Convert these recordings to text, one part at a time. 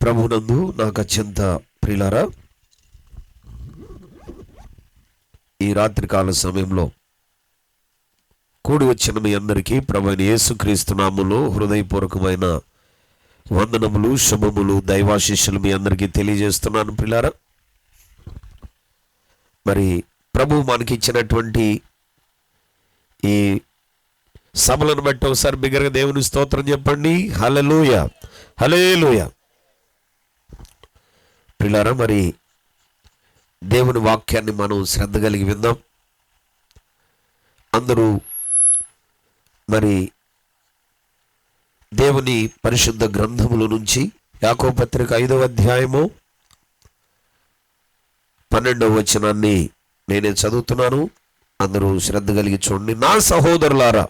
ప్రభునందు నాకు అత్యంత ప్రియులారా, ఈ రాత్రికాల సమయంలో కూడి వచ్చిన మీ అందరికీ ప్రభువైన యేసుక్రీస్తు నామములో హృదయపూర్వకమైన వందనములు, శుభములు, దైవాశీస్సులు మీ అందరికీ తెలియజేస్తున్నాను. ప్రియులారా, మరి ప్రభు మనకి ఇచ్చినటువంటి ఈ సభలను బట్టి ఒకసారి బిగ్గరగా దేవుని స్తోత్రం చెప్పండి. హల్లెలూయా, హల్లెలూయా. ప్రియులారా, మరి దేవుని వాక్యాన్ని మనం శ్రద్ధ కలిగి విందాం. అందరూ మరి దేవుని పరిశుద్ధ గ్రంథముల నుంచి యాకోబు పత్రిక 5వ అధ్యాయము 12వ వచనాన్ని నేనే చదువుతున్నాను. అందరూ శ్రద్ధ కలిగి చూడండి. నా సహోదరులారా,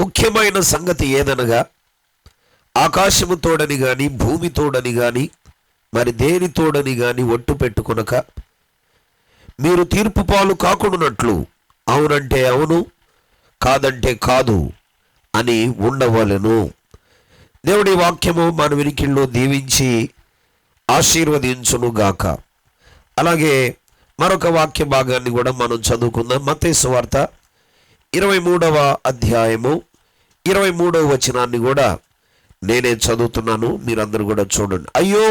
ముఖ్యమైన సంగతి ఏదనగా ఆకాశము తోడని గాని భూమి తోడని గాని మరి దేని తోడని గాని ఒట్టు పెట్టుకొనక మీరు తీర్పు పాలు కాకుండానట్లు అవునంటే అవును, కాదంటే కాదు అని ఉండవలెను. దేవుడి వాక్యము మన వినికిల్లో దీవించి ఆశీర్వదించునుగాక. అలాగే మరొక వాక్య భాగాన్ని కూడా మనం చదువుకుందాం. మత్తయి సువార్త 23వ అధ్యాయము 23వ వచనాన్ని కూడా నేనే చదువుతున్నాను, మీరందరూ కూడా చూడండి. అయ్యో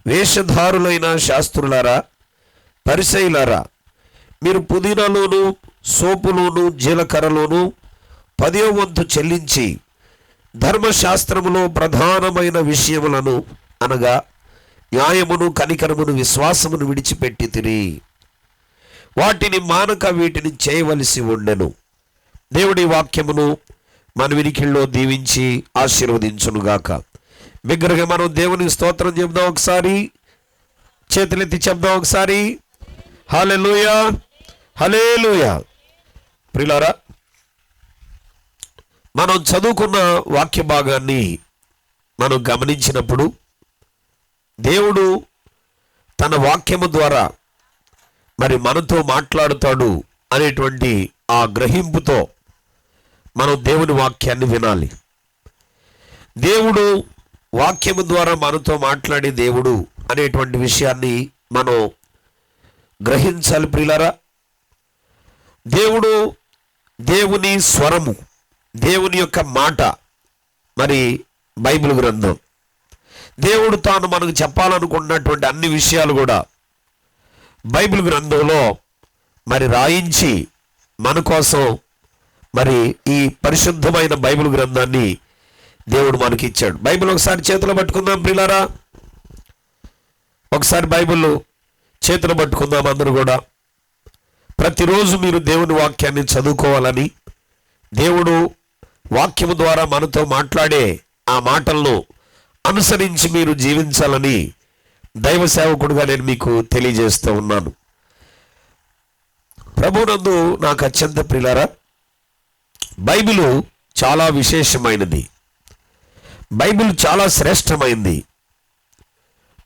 వేషధారులైన శాస్త్రులారా, పరిసయ్యులారా, మీరు పుదీనాలోను సోపులోను జీలకర్రలోను 10వ వంతు చెల్లించి ధర్మశాస్త్రములో ప్రధానమైన విషయములను అనగా న్యాయమును, కనికరమును, విశ్వాసమును విడిచిపెట్టితిరి. వాటిని మానక వీటిని చేయవలసి ఉండెను. దేవుడి వాక్యమును మన వినికిల్లో దీవించి ఆశీర్వదించునుగాక. బిగ్గరగా మనం దేవునికి స్తోత్రం చెప్దాం. ఒకసారి చేతులెత్తి చెప్దాం. ఒకసారి హల్లెలూయా, హల్లెలూయా. ప్రియులారా, మనం చదువుకున్న వాక్య భాగాన్ని మనం గమనించినప్పుడు దేవుడు తన వాక్యము ద్వారా మరి మనతో మాట్లాడుతాడు అనేటువంటి ఆ గ్రహింపుతో మనం దేవుని వాక్యాన్ని వినాలి. దేవుడు వాక్యము ద్వారా మనతో మాట్లాడే దేవుడు అనేటువంటి విషయాన్ని మనం గ్రహించాలి. ప్రియులారా, దేవుని స్వరము, దేవుని యొక్క మాట మరి బైబిల్ గ్రంథం. దేవుడు తాను మనకు చెప్పాలనుకున్నటువంటి అన్ని విషయాలు కూడా బైబిల్ గ్రంథంలో మరి రాయించి మన కోసం మరి ఈ పరిశుద్ధమైన బైబిల్ గ్రంథాన్ని దేవుడు మనకి ఇచ్చాడు. బైబిల్ ఒకసారి చేతిలో పట్టుకుందాం ప్రియులారా. ఒకసారి బైబిల్ చేతిలో పట్టుకుందాం అందరూ కూడా. ప్రతిరోజు మీరు దేవుని వాక్యాన్ని చదువుకోవాలని, దేవుడు వాక్యము ద్వారా మనతో మాట్లాడే ఆ మాటలను అనుసరించి మీరు జీవించాలని దైవ సేవకుడుగా నేను మీకు తెలియజేస్తూ ఉన్నాను. ప్రభునందు నాకు అత్యంత ప్రియులారా, బైబిలు చాలా విశేషమైనది. బైబిల్ చాలా శ్రేష్టమైంది.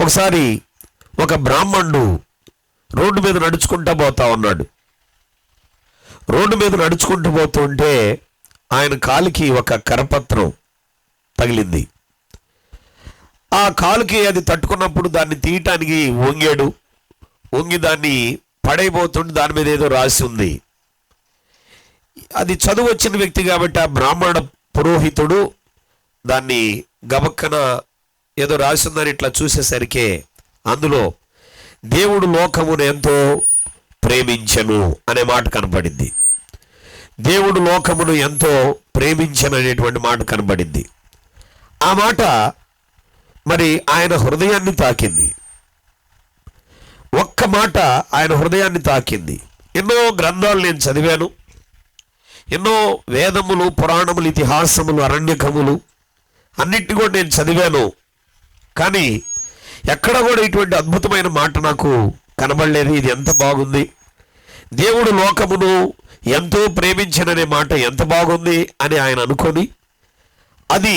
ఒకసారి ఒక బ్రాహ్మణుడు రోడ్డు మీద నడుచుకుంటూ పోతా ఉన్నాడు. రోడ్డు మీద నడుచుకుంటూ పోతుంటే ఆయన కాలికి ఒక కరపత్రం తగిలింది. ఆ కాలుకి అది తట్టుకున్నప్పుడు దాన్ని తీయటానికి వంగి దాన్ని పడైపోతుంటే దాని మీద ఏదో రాసి ఉంది. అది చదువు వచ్చిన వ్యక్తి కాబట్టి ఆ బ్రాహ్మణ పురోహితుడు దాన్ని గబక్కన ఏదో రాసి ఉందని ఇట్లా చూసేసరికి అందులో దేవుడు లోకమును ఎంతో ప్రేమించెను అనే మాట కనపడింది. దేవుడు లోకమును ఎంతో ప్రేమించెను అనేటువంటి మాట కనపడింది. ఆ మాట మరి ఆయన హృదయాన్ని తాకింది. ఒక్క మాట ఆయన హృదయాన్ని తాకింది. ఎన్నో గ్రంథాలు నేను చదివాను, ఎన్నో వేదములు, పురాణములు, ఇతిహాసములు, అరణ్యకములు అన్నిటిని కూడా నేను చదివాను. కానీ ఎక్కడ కూడా ఇటువంటి అద్భుతమైన మాట నాకు కనబడలేదు. ఇది ఎంత బాగుంది, దేవుడు లోకమును ఎంతో ప్రేమించననే మాట ఎంత బాగుంది అని ఆయన అనుకొని, అది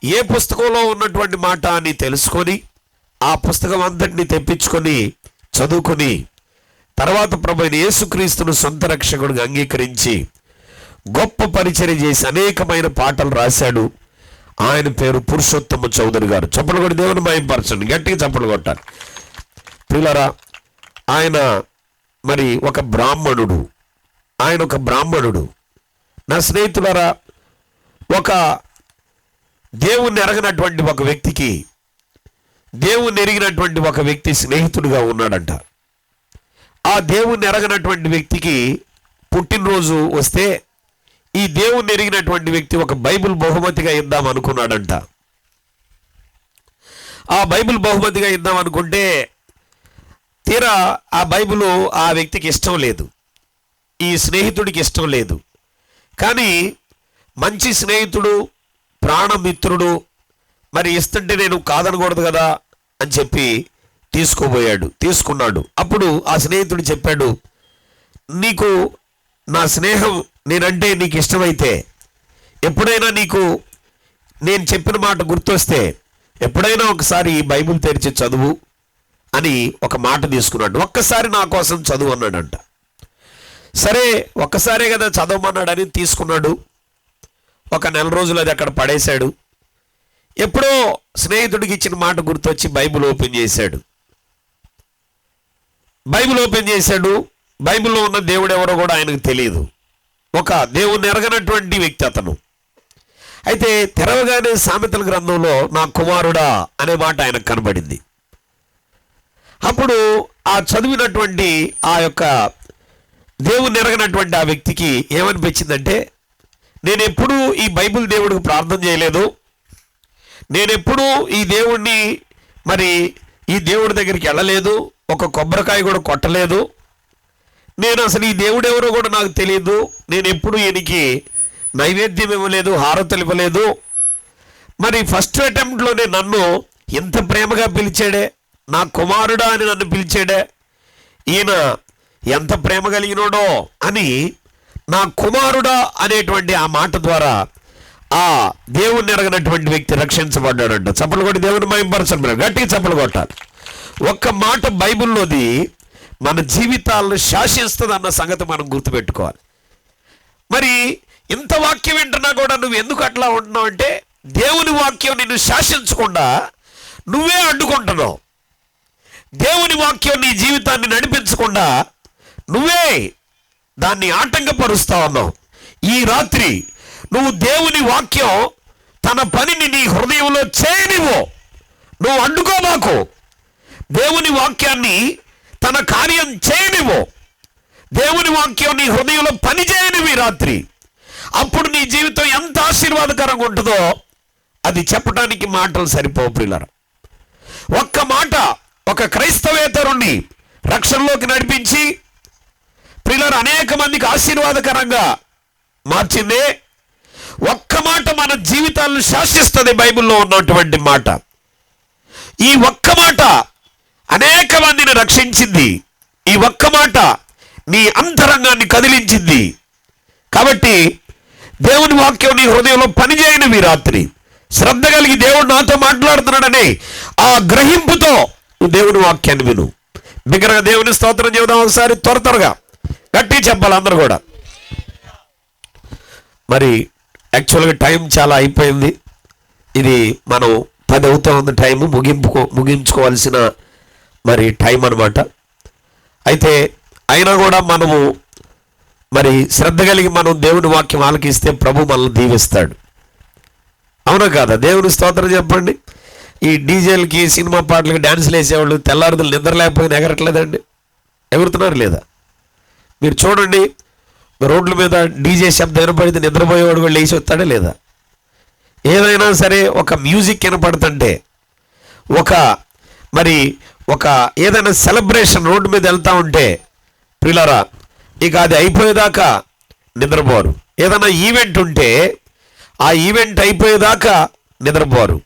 ఏ పుస్తకంలో ఉన్నటువంటి మాట అని తెలుసుకొని ఆ పుస్తకం అంతటిని తెప్పించుకొని చదువుకొని తర్వాత ప్రభువైన యేసుక్రీస్తును సొంత రక్షకుడిగా అంగీకరించి గొప్ప పరిచర్య చేసి అనేకమైన పాటలు రాశాడు. ఆయన పేరు పురుషోత్తమ చౌదరి గారు. చప్పలు కొట్టి దేవుని మహిమపరచండి, గట్టిగా చప్పలు కొట్టాలి ప్రియులారా. ఆయన మరి ఒక బ్రాహ్మణుడు, ఆయన ఒక బ్రాహ్మణుడు. నా స్నేహితులారా, ఒక దేవుణ్ణి ఎరగనటువంటి ఒక వ్యక్తికి దేవుణ్ణి ఎరిగినటువంటి ఒక వ్యక్తి స్నేహితుడిగా ఉన్నాడంట. ఆ దేవుణ్ణి ఎరగనటువంటి వ్యక్తికి పుట్టినరోజు వస్తే ఈ దేవుణ్ణి ఎరిగినటువంటి వ్యక్తి ఒక బైబిల్ బహుమతిగా ఇద్దాం అనుకున్నాడంట. ఆ బైబిల్ బహుమతిగా ఇద్దాం అనుకుంటే తీరా ఆ బైబిల్ ఆ వ్యక్తికి ఇష్టం లేదు, ఈ స్నేహితుడికి ఇష్టం లేదు. కానీ మంచి స్నేహితుడు, ప్రాణమిత్రుడు, మరి ఇస్తుంటే నేను కాదనకూడదు కదా అని చెప్పి తీసుకున్నాడు. అప్పుడు ఆ స్నేహితుడు చెప్పాడు, నీకు నా స్నేహం నేనంటే నీకు ఇష్టమైతే ఎప్పుడైనా నీకు నేను చెప్పిన మాట గుర్తొస్తే ఎప్పుడైనా ఒకసారి ఈ బైబిల్ తెరిచి చదువు అని ఒక మాట తీసుకున్నాడు. ఒక్కసారి నా కోసం చదువు అన్నాడంట. సరే ఒక్కసారే కదా చదవమన్నాడని తీసుకున్నాడు. ఒక నెల రోజులు అది అక్కడ పడేశాడు. ఎప్పుడో స్నేహితుడికి ఇచ్చిన మాట గుర్తొచ్చి బైబిల్ ఓపెన్ చేశాడు. బైబిల్లో ఉన్న దేవుడు ఎవరో కూడా ఆయనకు తెలియదు. ఒక దేవుణ్ణి ఎరగనటువంటి వ్యక్తి అతను. అయితే తెరవగానే సామెతల గ్రంథంలో నా కుమారుడా అనే మాట ఆయనకు కనబడింది. అప్పుడు ఆ చదివినటువంటి ఆ యొక్క దేవుణ్ణి ఎరగనటువంటి ఆ వ్యక్తికి ఏమనిపించిందంటే, నేనెప్పుడూ ఈ బైబిల్ దేవుడికి ప్రార్థన చేయలేదు, నేనెప్పుడూ ఈ దేవుణ్ణి మరి ఈ దేవుడి దగ్గరికి వెళ్ళలేదు, ఒక కొబ్బరికాయ కూడా కొట్టలేదు, నేను అసలు ఈ దేవుడు ఎవరో కూడా నాకు తెలియదు, నేను ఎప్పుడు ఈయనకి నైవేద్యం ఇవ్వలేదు, హారతులు ఇవ్వలేదు. మరి ఫస్ట్ అటెంప్ట్లోనే నన్ను ఎంత ప్రేమగా పిలిచాడే, నా కుమారుడా అని నన్ను పిలిచాడే, ఈయన ఎంత ప్రేమ కలిగినోడో అని నా కుమారుడా అనేటువంటి ఆ మాట ద్వారా ఆ దేవుణ్ణి ఎరగనటువంటి వ్యక్తి రక్షించబడ్డాడంట. చప్పలు కొట్టి దేవుని మహిమపరచండి, గట్టిగా చప్పలు కొట్టాలి. ఒక్క మాట బైబిల్లోది మన జీవితాలను శాసిస్తుంది అన్న సంగతి మనం గుర్తుపెట్టుకోవాలి. మరి ఇంత వాక్యం వింటున్నా కూడా నువ్వు ఎందుకు అట్లా ఉంటున్నావు అంటే, దేవుని వాక్యం నిన్ను శాసించకుండా నువ్వే అడ్డుకుంటున్నావు. దేవుని వాక్యం నీ జీవితాన్ని నడిపించకుండా నువ్వే దాన్ని ఆటంకపరుస్తా ఉన్నావు. ఈ రాత్రి నువ్వు దేవుని వాక్యం తన పనిని నీ హృదయంలో చేయనివ్వు, నువ్వు అడ్డుకోమాకు. దేవుని వాక్యాన్ని తన కార్యం చేయనివ్వు, దేవుని వాక్యం నీ హృదయంలో పని చేయనివి ఈ రాత్రి. అప్పుడు నీ జీవితం ఎంత ఆశీర్వాదకరంగా ఉంటుందో అది చెప్పడానికి మాటలు సరిపోవు ప్రియులారా. ఒక్క మాట ఒక క్రైస్తవేతరుణ్ణి రక్షణలోకి నడిపించి ప్రియులారా అనేక మందికి ఆశీర్వాదకరంగా మార్చిందే. ఒక్క మాట మన జీవితాలను శాసిస్తుంది బైబిల్లో ఉన్నటువంటి మాట. ఈ ఒక్క మాట అనేక మందిని రక్షించింది. ఈ ఒక్క మాట నీ అంతరంగాన్ని కదిలించింది. కాబట్టి దేవుని వాక్యం నీ హృదయంలో పనిచేయనివి రాత్రి శ్రద్ధ కలిగి దేవుడు నాతో మాట్లాడుతున్నాడని ఆ గ్రహింపుతో నువ్వు దేవుని వాక్యాన్ని విను. బిగ్గరగా దేవుని స్తోత్రం చెబుదాం ఒకసారి, త్వరగా గట్టి చెప్పాలి అందరూ కూడా. మరి యాక్చువల్గా టైం చాలా అయిపోయింది. ఇది మనం 10 అవుతా ఉంది టైము, ముగించుకోవాల్సిన మరి టైం అన్నమాట. అయితే అయినా కూడా మనము మరి శ్రద్ధ కలిగి మనం దేవుని వాక్యం ఆలకిస్తే ప్రభు మనల్ని దీవిస్తాడు. అవునా కాదా? దేవుని స్తోత్రం చెప్పండి. ఈ డీజేలకి సినిమా పాటలకి డ్యాన్సులు వేసేవాళ్ళు తెల్లారుదలు నిద్ర లేకపోయినా ఎగరట్లేదండి, ఎగురుతున్నారు లేదా? మీరు చూడండి, రోడ్ల మీద డీజే శబ్దం వినపడితే నిద్రపోయేవాడు కూడా లేచి వస్తాడా లేదా? ఏదైనా సరే ఒక మ్యూజిక్ వినపడుతుంటే ఒక ఏదైనా సెలబ్రేషన్ రోడ్డు మీద వెళ్తూ ఉంటే ప్రియులారా ఇక అది అయిపోయేదాకా నిద్రపోరు. ఏదైనా ఈవెంట్ ఉంటే ఆ ఈవెంట్ అయిపోయేదాకా నిద్రపోరు.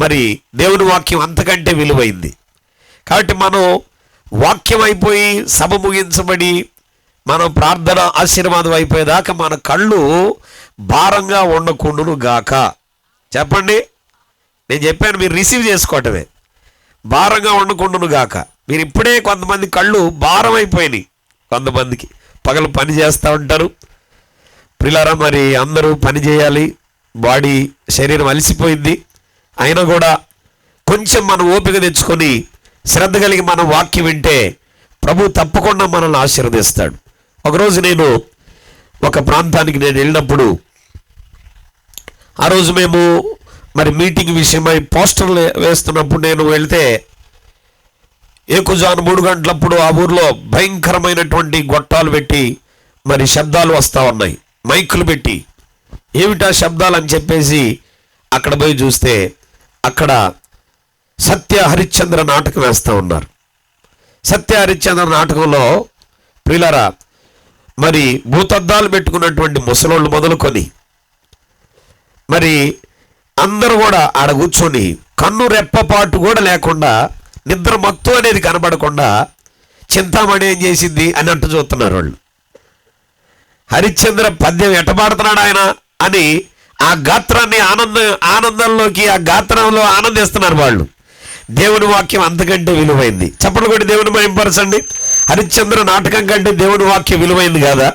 మరి దేవుని వాక్యం అంతకంటే విలువైంది. కాబట్టి మనం వాక్యం అయిపోయి సభ ముగించబడి మనం ప్రార్థన ఆశీర్వాదం అయిపోయేదాకా మన కళ్ళు భారంగా ఉండకుండును గాక. చెప్పండి, నేను చెప్పాను, మీరు రిసీవ్ చేసుకోవటమే. భారంగా ఉండకుండును గాక. మీరు ఇప్పుడే కొంతమంది కళ్ళు భారం అయిపోయినాయి, కొంతమందికి పగలు పని చేస్తూ ఉంటారు ప్రియులారా. మరి అందరూ పని చేయాలి, బాడీ శరీరం అలసిపోయింది. అయినా కూడా కొంచెం మనం ఓపిక తెచ్చుకొని శ్రద్ధ కలిగి మనం వాక్యం వింటే ప్రభు తప్పకుండా మనల్ని ఆశీర్వదిస్తాడు. ఒకరోజు నేను ఒక ప్రాంతానికి వెళ్ళినప్పుడు, ఆ రోజు మేము మరి మీటింగ్ విషయమై పోస్టర్లు వేస్తున్నప్పుడు నేను వెళ్తే ఏకుజాను 3 గంటలప్పుడు ఆ ఊర్లో భయంకరమైనటువంటి గొట్టాలు పెట్టి మరి శబ్దాలు వస్తూ ఉన్నాయి, మైకులు పెట్టి. ఏమిటా శబ్దాలు అని చెప్పేసి అక్కడ పోయి చూస్తే అక్కడ సత్య హరిశ్చంద్ర నాటకం వేస్తూ ఉన్నారు. సత్య హరిశ్చంద్ర నాటకంలో ప్రియులారా మరి భూతద్దాలు పెట్టుకున్నటువంటి ముసలోళ్ళు మొదలుకొని మరి అందరూ కూడా ఆడ కూర్చొని కన్ను రెప్పపాటు కూడా లేకుండా, నిద్ర మత్తు అనేది కనబడకుండా చింతామణి ఏం చేసింది అని అంటూ చూస్తున్నారు వాళ్ళు. హరిశ్చంద్ర పద్యం ఎట్టబాడుతున్నాడు ఆయన అని ఆ గాత్రాన్ని ఆనందంలోకి, ఆ గాత్రంలో ఆనందిస్తున్నారు వాళ్ళు. దేవుని వాక్యం అంతకంటే విలువైంది. చప్పట్లు కొట్టి దేవుని మహింపరచండి. హరిశ్చంద్ర నాటకం కంటే దేవుని వాక్యం విలువైంది కాదా?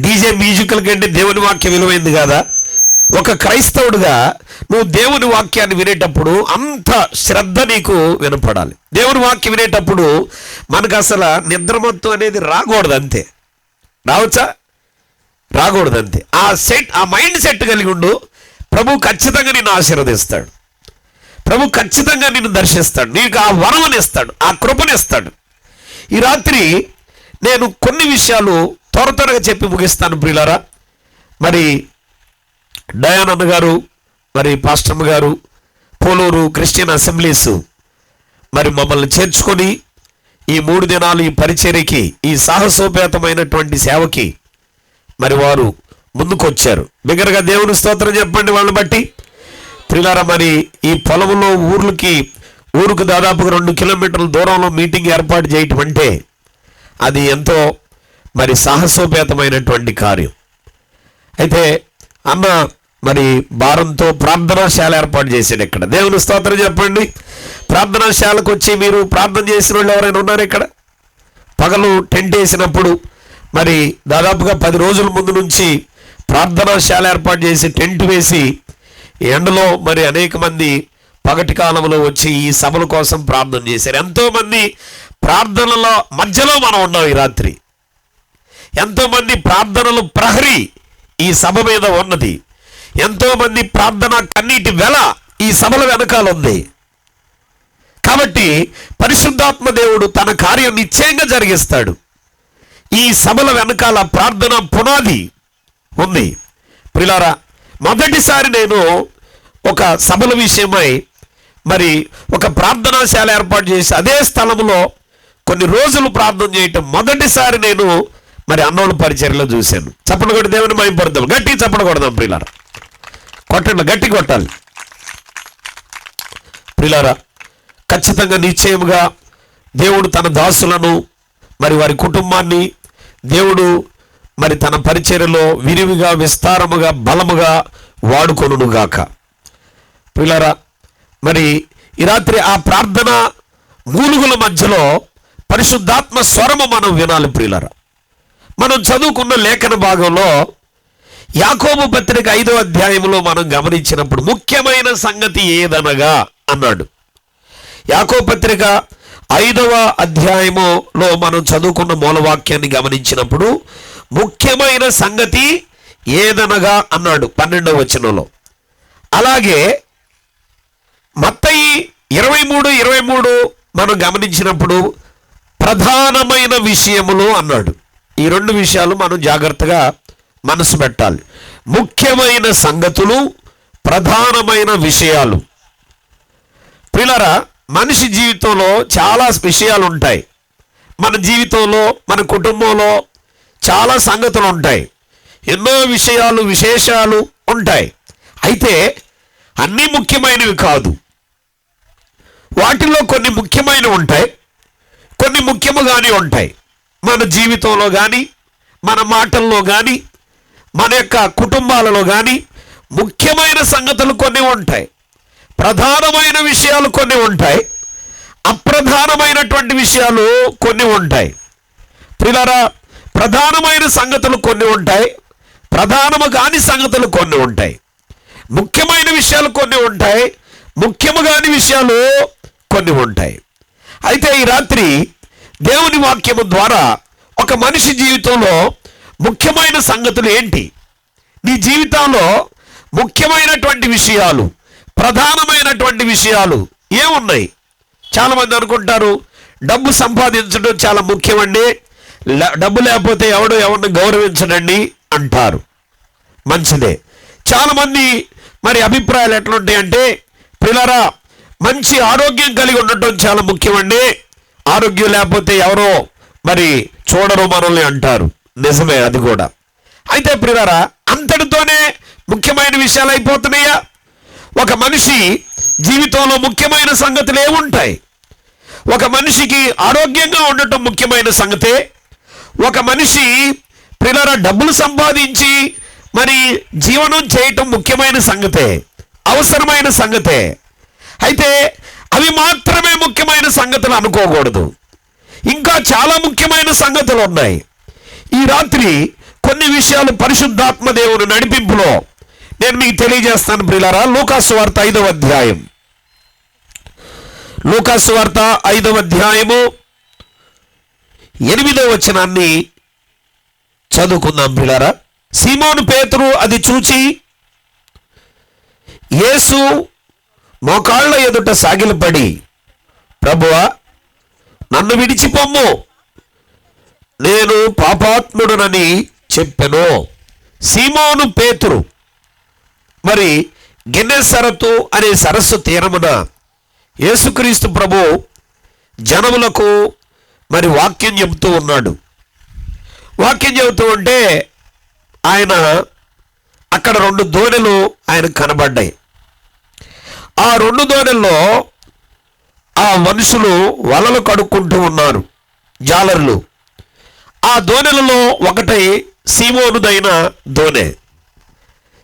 డీజే మ్యూజికల్ కంటే దేవుని వాక్యం విలువైంది కాదా? ఒక క్రైస్తవుడుగా నువ్వు దేవుని వాక్యాన్ని వినేటప్పుడు అంత శ్రద్ధ నీకు వినపడాలి. దేవుని వాక్యం వినేటప్పుడు మనకు అసలు నిద్రమత్తు అనేది రాకూడదు, అంతే. రావచ్చా? రాకూడదు, అంతే. ఆ మైండ్ సెట్ కలిగి ఉండు. ప్రభు ఖచ్చితంగా నిన్ను ఆశీర్వదిస్తాడు. ప్రభు ఖచ్చితంగా నిన్ను దర్శిస్తాడు. నీకు ఆ వరమనిస్తాడు, ఆ కృపనిస్తాడు. ఈ రాత్రి నేను కొన్ని విషయాలు త్వరగా చెప్పి ముగిస్తాను ప్రియులారా. మరి డయానన్న గారు, మరి పాస్టమ్ గారు, పోలూరు క్రిస్టియన్ అసెంబ్లీస్ మరి మమ్మల్ని చేర్చుకొని ఈ 3 దినాలు ఈ పరిచర్యకి, ఈ సాహసోపేతమైనటువంటి సేవకి మరి వారు ముందుకొచ్చారు. బిగ్గరగా దేవుని స్తోత్రం చెప్పండి వాళ్ళని బట్టి. ప్రియులారా, మరి ఈ పొలంలో ఊరుకు దాదాపుగా 2 కిలోమీటర్ల దూరంలో మీటింగ్ ఏర్పాటు చేయటం అంటే అది ఎంతో మరి సాహసోపేతమైనటువంటి కార్యం. అయితే అన్న మరి భారంతో ప్రార్థనాశాల ఏర్పాటు చేశాడు ఇక్కడ. దేవుని స్తోత్రం చెప్పండి. ప్రార్థనాశాలకు వచ్చి మీరు ప్రార్థన చేసిన వాళ్ళు ఎవరైనా ఉన్నారు ఇక్కడ? పగలు టెంట్ వేసినప్పుడు మరి దాదాపుగా 10 రోజుల ముందు నుంచి ప్రార్థనాశాల ఏర్పాటు చేసి టెంట్ వేసి ఎండలో మరి అనేక మంది పగటి కాలంలో వచ్చి ఈ సభల కోసం ప్రార్థన చేశారు. ఎంతోమంది ప్రార్థనల మధ్యలో మనం ఉన్నాం ఈ రాత్రి. ఎంతోమంది ప్రార్థనలు ప్రహరీ ఈ సభ మీద ఉన్నది. ఎంతోమంది ప్రార్థన కన్నీటి వెల ఈ సభల వెనకాల ఉంది. కాబట్టి పరిశుద్ధాత్మ దేవుడు తన కార్యం నిశ్చయంగా జరిగిస్తాడు. ఈ సభల వెనకాల ప్రార్థన పునాది ఉంది. ప్రియులారా, మొదటిసారి నేను ఒక సభల విషయమై మరి ఒక ప్రార్థనాశాల ఏర్పాటు చేసి అదే స్థలంలో కొన్ని రోజులు ప్రార్థన చేయటం మొదటిసారి నేను మరి అన్నోళ్ళ పరిచర్యలో చూశాను. చప్పట్లు కొట్టి దేవుని మహిమపడదాం. గట్టి చప్పట్లు కొడదాం ప్రియులారా. కొట్టండి, గట్టి కొట్టాలి ప్రియులారా. ఖచ్చితంగా నిశ్చయముగా దేవుడు తన దాసులను మరి వారి కుటుంబాన్ని దేవుడు మరి తన పరిచర్యలో విరివిగా, విస్తారముగా, బలముగా వాడుకొనుగాక. ప్రియులారా, మరి ఈ రాత్రి ఆ ప్రార్థన మూలుగుల మధ్యలో పరిశుద్ధాత్మ స్వరము మనం వినాలి ప్రియులారా. మనం చదువుకున్న లేఖన భాగంలో యాకోబు పత్రిక 5వ అధ్యాయంలో మనం గమనించినప్పుడు ముఖ్యమైన సంగతి ఏదనగా అన్నాడు. యాకోబు పత్రిక 5వ అధ్యాయములో మనం చదువుకున్న మూలవాక్యాన్ని గమనించినప్పుడు ముఖ్యమైన సంగతి ఏదనగా అన్నాడు 12వ వచనంలో. అలాగే మత్తయి 23:23 మనం గమనించినప్పుడు ప్రధానమైన విషయములు అన్నాడు. ఈ 2 విషయాలు మనం జాగ్రత్తగా మనసు పెట్టాలి. ముఖ్యమైన సంగతులు, ప్రధానమైన విషయాలు. ప్రియులారా, మనిషి జీవితంలో చాలా విషయాలు ఉంటాయి. మన జీవితంలో, మన కుటుంబంలో చాలా సంగతులు ఉంటాయి. ఎన్నో విషయాలు, విశేషాలు ఉంటాయి. అయితే అన్నీ ముఖ్యమైనవి కాదు. వాటిలో కొన్ని ముఖ్యమైనవి ఉంటాయి, కొన్ని ముఖ్యముగానే ఉంటాయి. మన జీవితంలో కానీ, మన మాటల్లో కానీ, మన యొక్క కుటుంబాలలో కానీ ముఖ్యమైన సంగతులు కొన్ని ఉంటాయి. ప్రధానమైన విషయాలు కొన్ని ఉంటాయి, అప్రధానమైనటువంటి విషయాలు కొన్ని ఉంటాయి. ప్రియులారా, ప్రధానమైన సంగతులు కొన్ని ఉంటాయి, ప్రధానము కాని సంగతులు కొన్ని ఉంటాయి. ముఖ్యమైన విషయాలు కొన్ని ఉంటాయి, ముఖ్యము కాని విషయాలు కొన్ని ఉంటాయి. అయితే ఈ రాత్రి దేవుని వాక్యము ద్వారా ఒక మనిషి జీవితంలో ముఖ్యమైన సంగతులు ఏంటి, నీ జీవితంలో ముఖ్యమైనటువంటి విషయాలు, ప్రధానమైనటువంటి విషయాలు ఏమున్నాయి? చాలామంది అనుకుంటారు డబ్బు సంపాదించడం చాలా ముఖ్యమండి, డబ్బు లేకపోతే ఎవరిని గౌరవించడండి అంటారు. మంచిదే. చాలామంది మరి అభిప్రాయాలు ఎట్లుంటాయంటే, పిల్లరా మంచి ఆరోగ్యం కలిగి ఉండటం చాలా ముఖ్యమండి, ఆరోగ్యం లేకపోతే ఎవరో మరి చూడరు మనల్ని అంటారు. నిజమే, అది కూడా. అయితే పిల్లరా అంతటితోనే ముఖ్యమైన విషయాలు అయిపోతున్నాయా? ఒక మనిషి జీవితంలో ముఖ్యమైన సంగతులు ఏముంటాయి? ఒక మనిషికి ఆరోగ్యంగా ఉండటం ముఖ్యమైన సంగతే. ఒక మనిషి పిల్లల డబ్బులు సంపాదించి మరి జీవనం చేయటం ముఖ్యమైన సంగతే, అవసరమైన సంగతే. అయితే అవి మాత్రమే ముఖ్యమైన సంగతులు అనుకోకూడదు, ఇంకా చాలా ముఖ్యమైన సంగతులు ఉన్నాయి. ఈ రాత్రి కొన్ని విషయాలు పరిశుద్ధాత్మ దేవుని నడిపింపులో నేను మీకు తెలియజేస్తాను ప్రియులారా. లూకాసు వార్త 5వ అధ్యాయం, లూకాసు వార్త 5వ అధ్యాయము 8వ వచనాన్ని చదువుకుందాం ప్రియులారా. సీమోను పేతురు అది చూచి యేసు మోకాళ్ళ ఎదుట సాగిలపడి, ప్రభువా నన్ను విడిచిపొమ్ము, నేను పాపాత్ముడునని చెప్పెను. సీమోను పేతురు మరి గెన్నెసరతు అనే సరస్సు తీరమున యేసుక్రీస్తు ప్రభు జనములకు మరి వాక్యం చెబుతూ ఉన్నాడు. వాక్యం చెబుతూ ఉంటే ఆయన అక్కడ 2 దోణెలు ఆయనకు కనబడ్డాయి. ఆ 2 దోణెల్లో ఆ మనుషులు వలలు కడుక్కుంటూ ఉన్నారు, జాలర్లు. ఆ దోణెలలో ఒకటి సీమోనుదైన దోణె,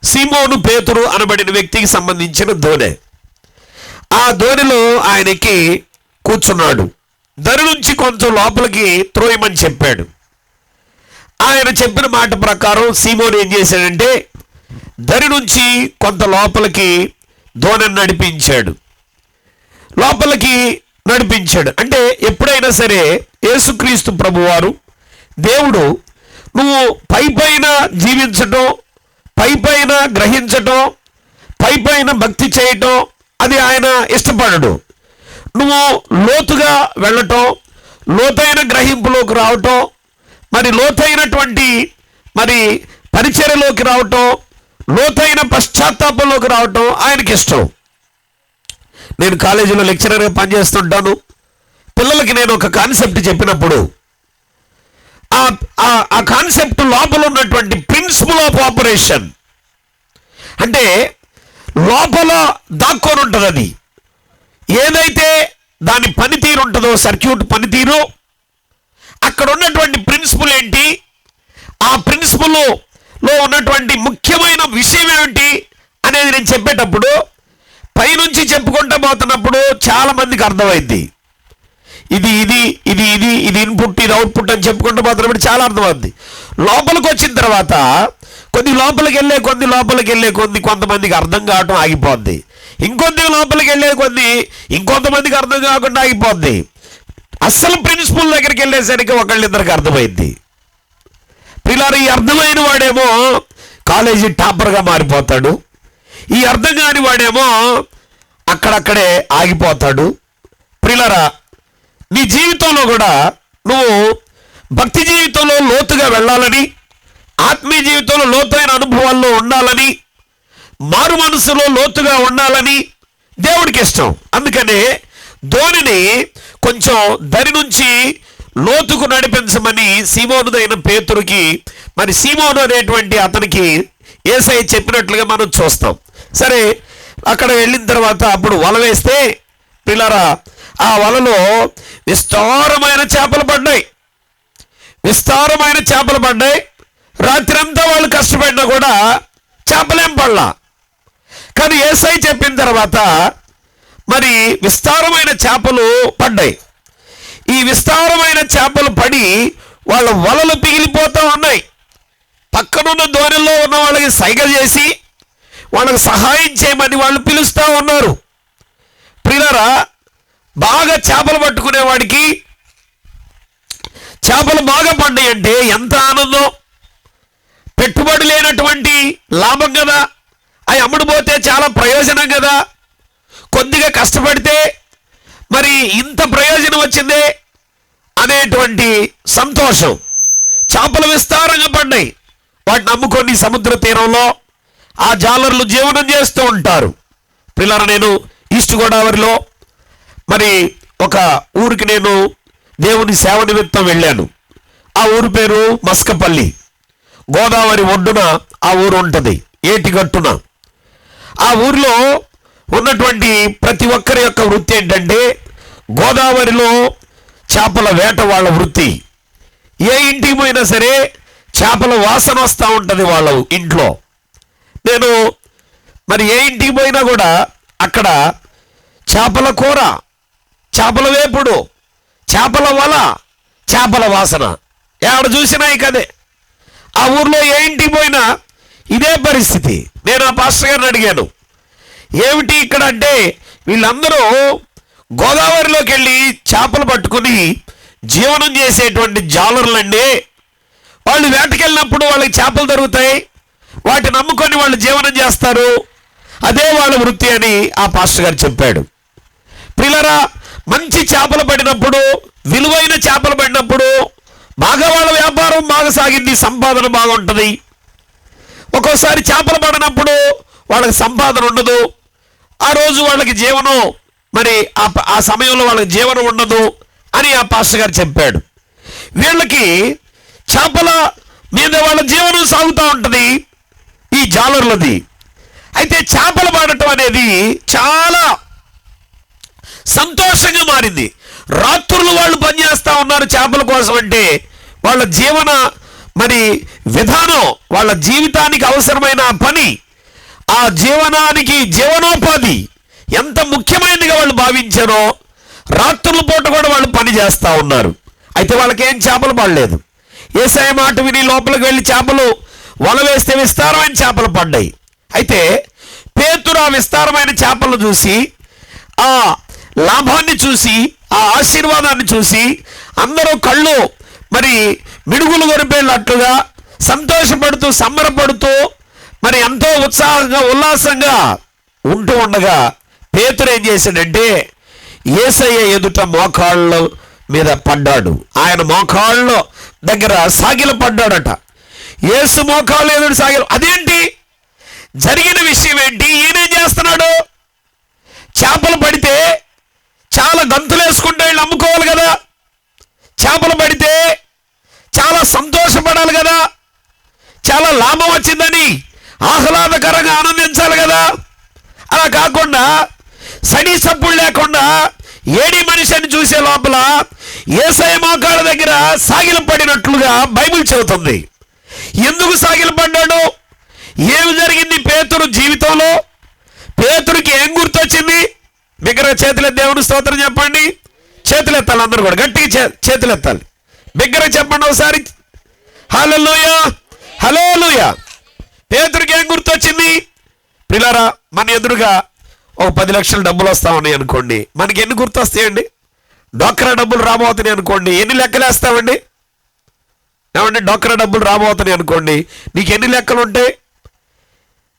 సీమోను పేతురు అనబడిన వ్యక్తికి సంబంధించిన దోణె. ఆ దోణిలో ఆయనకి కూర్చున్నాడు. దరి నుంచి కొంచెం లోపలికి త్రోయమని చెప్పాడు. ఆయన చెప్పిన మాట ప్రకారం సీమోను ఏం చేశాడంటే దరి నుంచి కొంత లోపలికి దోణిని నడిపించాడు, లోపలికి నడిపించాడు. అంటే ఎప్పుడైనా సరే యేసుక్రీస్తు ప్రభువారు దేవుడు నువ్వు పైపైన జీవించటం, పైపైన గ్రహించటం, పైపైన భక్తి చేయటం అది ఆయన ఇష్టపడడు. నువ్వు లోతుగా వెళ్ళటం, లోతైన గ్రహింపులోకి రావటం, మరి లోతైనటువంటి మరి పరిచర్యలోకి రావటం, లోతైన పశ్చాత్తాపంలోకి రావటం ఆయనకి ఇష్టం. నేను కాలేజీలో లెక్చరర్గా పనిచేస్తుంటాను. పిల్లలకి నేను ఒక కాన్సెప్ట్ చెప్పినప్పుడు ఆ కాన్సెప్ట్ లోపల ఉన్నటువంటి ప్రిన్సిపల్ ఆఫ్ ఆపరేషన్ అంటే లోపల దాక్కొని ఉంటుంది. అది ఏదైతే దాని పనితీరు ఉంటుందో, సర్క్యూట్ పనితీరు, అక్కడ ఉన్నటువంటి ప్రిన్సిపల్ ఏంటి, ఆ ప్రిన్సిపల్లో ఉన్నటువంటి ముఖ్యమైన విషయం ఏమిటి అనేది నేను చెప్పేటప్పుడు పైనుంచి చెప్పుకుంటూ పోతున్నప్పుడు చాలా మందికి అర్థమైంది. ఇది ఇది ఇది ఇది ఇది ఇన్పుట్, ఇది అవుట్పుట్ అని చెప్పుకుంటూ పోతున్నప్పుడు చాలా అర్థమవుద్ది. లోపలికి వచ్చిన తర్వాత కొద్ది లోపలికి వెళ్ళే కొద్ది కొంతమందికి అర్థం కావటం ఆగిపోద్ది. ఇంకొద్ది లోపలికి వెళ్ళే కొద్ది ఇంకొంతమందికి అర్థం కాకుండా ఆగిపోద్ది. అస్సలు ప్రిన్సిపల్ దగ్గరికి వెళ్ళేసరికి ఒకళ్ళిద్దరికి అర్థమైంది. పిల్లలు ఈ అర్థమైన వాడేమో కాలేజీ టాపర్గా మారిపోతాడు, ఈ అర్థం కాని వాడేమో అక్కడక్కడే ఆగిపోతాడు. ప్రియులారా, నీ జీవితంలో కూడా నువ్వు భక్తి జీవితంలో లోతుగా వెళ్ళాలని, ఆత్మీయ జీవితంలో లోతైన అనుభవాల్లో ఉండాలని, మారు మనసులో లోతుగా ఉండాలని దేవుడికి ఇష్టం. అందుకనే ధోనిని కొంచెం దరి నుంచి లోతుకు నడిపించమని సీమోనుదైన పేతురుకి, మరి సీమోను అనేటువంటి అతనికి యేసయ్య చెప్పినట్లుగా మనం చూస్తాం. సరే, అక్కడ వెళ్ళిన తర్వాత అప్పుడు వల వేస్తే పిల్లరా ఆ వలలో విస్తారమైన చేపలు పడ్డాయి. రాత్రి అంతా వాళ్ళు కష్టపడినా కూడా చేపలేం పడలా. కానీ యేసయ్య చెప్పిన తర్వాత మరి విస్తారమైన చేపలు పడ్డాయి. ఈ విస్తారమైన చేపలు పడి వాళ్ళ వలలు పిగిలిపోతూ ఉన్నాయి. పక్కనున్న ధోనిలో ఉన్న వాళ్ళకి సైగ చేసి వాళ్ళకు సహాయం చేయమని వాళ్ళు పిలుస్తూ ఉన్నారు. ప్రియులారా, బాగా చేపలు పట్టుకునేవాడికి చేపలు బాగా పడ్డాయి అంటే ఎంత ఆనందం. పెట్టుబడి లేనటువంటి లాభం కదా, అవి అమ్ముడుపోతే చాలా ప్రయోజనం కదా. కొద్దిగా కష్టపడితే మరి ఇంత ప్రయోజనం వచ్చిందే అనేటువంటి సంతోషం. చేపలు విస్తారంగా పడ్డాయి. వాటిని అమ్ముకొని సముద్ర తీరంలో ఆ జాలర్లు జీవనం చేస్తూ ఉంటారు. పిల్లలు, నేను ఈస్ట్ గోదావరిలో మరి ఒక ఊరికి నేను దేవుని సేవ నిమిత్తం వెళ్ళాను. ఆ ఊరి పేరు మస్కపల్లి. గోదావరి ఒడ్డున ఆ ఊరు ఉంటుంది, ఏటిగట్టున. ఆ ఊరిలో ఉన్నటువంటి ప్రతి ఒక్కరి యొక్క వృత్తి ఏంటంటే గోదావరిలో చేపల వేట వాళ్ళ వృత్తి. ఏ ఇంటికి పోయినా సరే చేపల వాసన వస్తూ ఉంటుంది వాళ్ళ ఇంట్లో. నేను మరి ఏ ఇంటికి పోయినా కూడా అక్కడ చేపల కూర, చేపల వేపుడు, చేపల వల, చేపల వాసన ఎక్కడ చూసినా కదే. ఆ ఊర్లో ఏ ఇంటికి పోయినా ఇదే పరిస్థితి. నేను ఆ పాస్టర్ గారిని అడిగాను, ఏమిటి ఇక్కడ అంటే, వీళ్ళందరూ గోదావరిలోకి వెళ్ళి చేపలు పట్టుకుని జీవనం చేసేటువంటి జాలర్లండి. వాళ్ళు వేటకెళ్ళినప్పుడు వాళ్ళకి చేపలు దొరుకుతాయి, వాటిని నమ్ముకొని వాళ్ళు జీవనం చేస్తారు, అదే వాళ్ళ వృత్తి అని ఆ పాస్టర్ గారు చెప్పాడు. పిల్లరా, మంచి చేపలు పడినప్పుడు, విలువైన చేపలు పడినప్పుడు బాగా వాళ్ళ వ్యాపారం బాగా సాగింది, సంపాదన బాగుంటుంది. ఒక్కోసారి చేపలు పడినప్పుడు వాళ్ళకి సంపాదన ఉండదు, ఆ రోజు వాళ్ళకి జీవనం మరి ఆ సమయంలో వాళ్ళకి జీవనం ఉండదు అని ఆ పాస్టర్ గారు చెప్పాడు. వీళ్ళకి చేపల మీద వాళ్ళ జీవనం సాగుతూ ఉంటుంది, ఈ జాలర్లది. అయితే చేపలు పడటం అనేది చాలా సంతోషంగా మారింది. రాత్రులు వాళ్ళు పనిచేస్తూ ఉన్నారు చేపల కోసం. అంటే వాళ్ళ జీవన మరి విధానం, వాళ్ళ జీవితానికి అవసరమైన పని, ఆ జీవనానికి జీవనోపాధి ఎంత ముఖ్యమైనదిగా వాళ్ళు భావించారో రాత్రుల పూట కూడా వాళ్ళు పని చేస్తూ ఉన్నారు. అయితే వాళ్ళకేం చేపలు పడలేదు. యేసయ్య మాట విని లోపలికి వెళ్ళి చేపలు వల వేస్తే విస్తారమైన చేపలు పడ్డాయి. అయితే పేతురు ఆ విస్తారమైన చేపలు చూసి, ఆ లాభాన్ని చూసి, ఆ ఆశీర్వాదాన్ని చూసి అందరూ కళ్ళు మరి మిడుగులు గొరిపేళ్ళట్టుగా సంతోషపడుతూ సంబరపడుతూ మరి ఎంతో ఉత్సాహంగా ఉల్లాసంగా ఉంటూ ఉండగా పేతురు ఏం చేశాడంటే యేసయ్య ఎదుట మోకాళ్ళ మీద పడ్డాడు. ఆయన మోకాళ్ళ దగ్గర సాగిల పడ్డాడట. యేసు మోకాళ్ళు ఎదుట సాగిల. అదేంటి జరిగిన విషయం ఏంటి? ఈయనేం చేస్తున్నాడు? చేపలు పడితే చాలా గంతులు వేసుకుంటే వీళ్ళు అమ్ముకోవాలి కదా, చేపలు పడితే చాలా సంతోషపడాలి కదా, చాలా లాభం వచ్చిందని ఆహ్లాదకరంగా ఆనందించాలి కదా. అలా కాకుండా సడి సప్పుడు లేకుండా ఏడి మనిషిని చూసే లోపల యేసయ్య మోకాళ్ళ దగ్గర సాగిల పడినట్లుగా బైబిల్ చెబుతుంది. ఎందుకు సాగిల పడ్డాడు? ఏమి జరిగింది పేతురు జీవితంలో? పేతురుకి ఏం గుర్తొచ్చింది? బిగ్గరగా చేతులు దేవుని స్తోత్రం చెప్పండి. చేతులు ఎత్తాలి, అందరూ కూడా గట్టిగా చేతులు ఎత్తాలి. బిగ్గరగా చెప్పండి ఒకసారి. హల్లెలూయా, హల్లెలూయా. పేతురుకి ఏం గుర్తొచ్చింది? పిల్లరా, మన ఎదురుగా ఒక 10 లక్షల డబ్బులు వస్తా ఉన్నాయి అనుకోండి, మనకి ఎన్ని గుర్తొస్తాయండి? డోక్రా డబ్బులు రాబోతున్నాయి అనుకోండి, ఎన్ని లెక్కలు వేస్తామండి? ఏమండి, డోక్రా డబ్బులు రాబోతున్నాయి అనుకోండి, నీకు ఎన్ని లెక్కలు ఉంటాయి?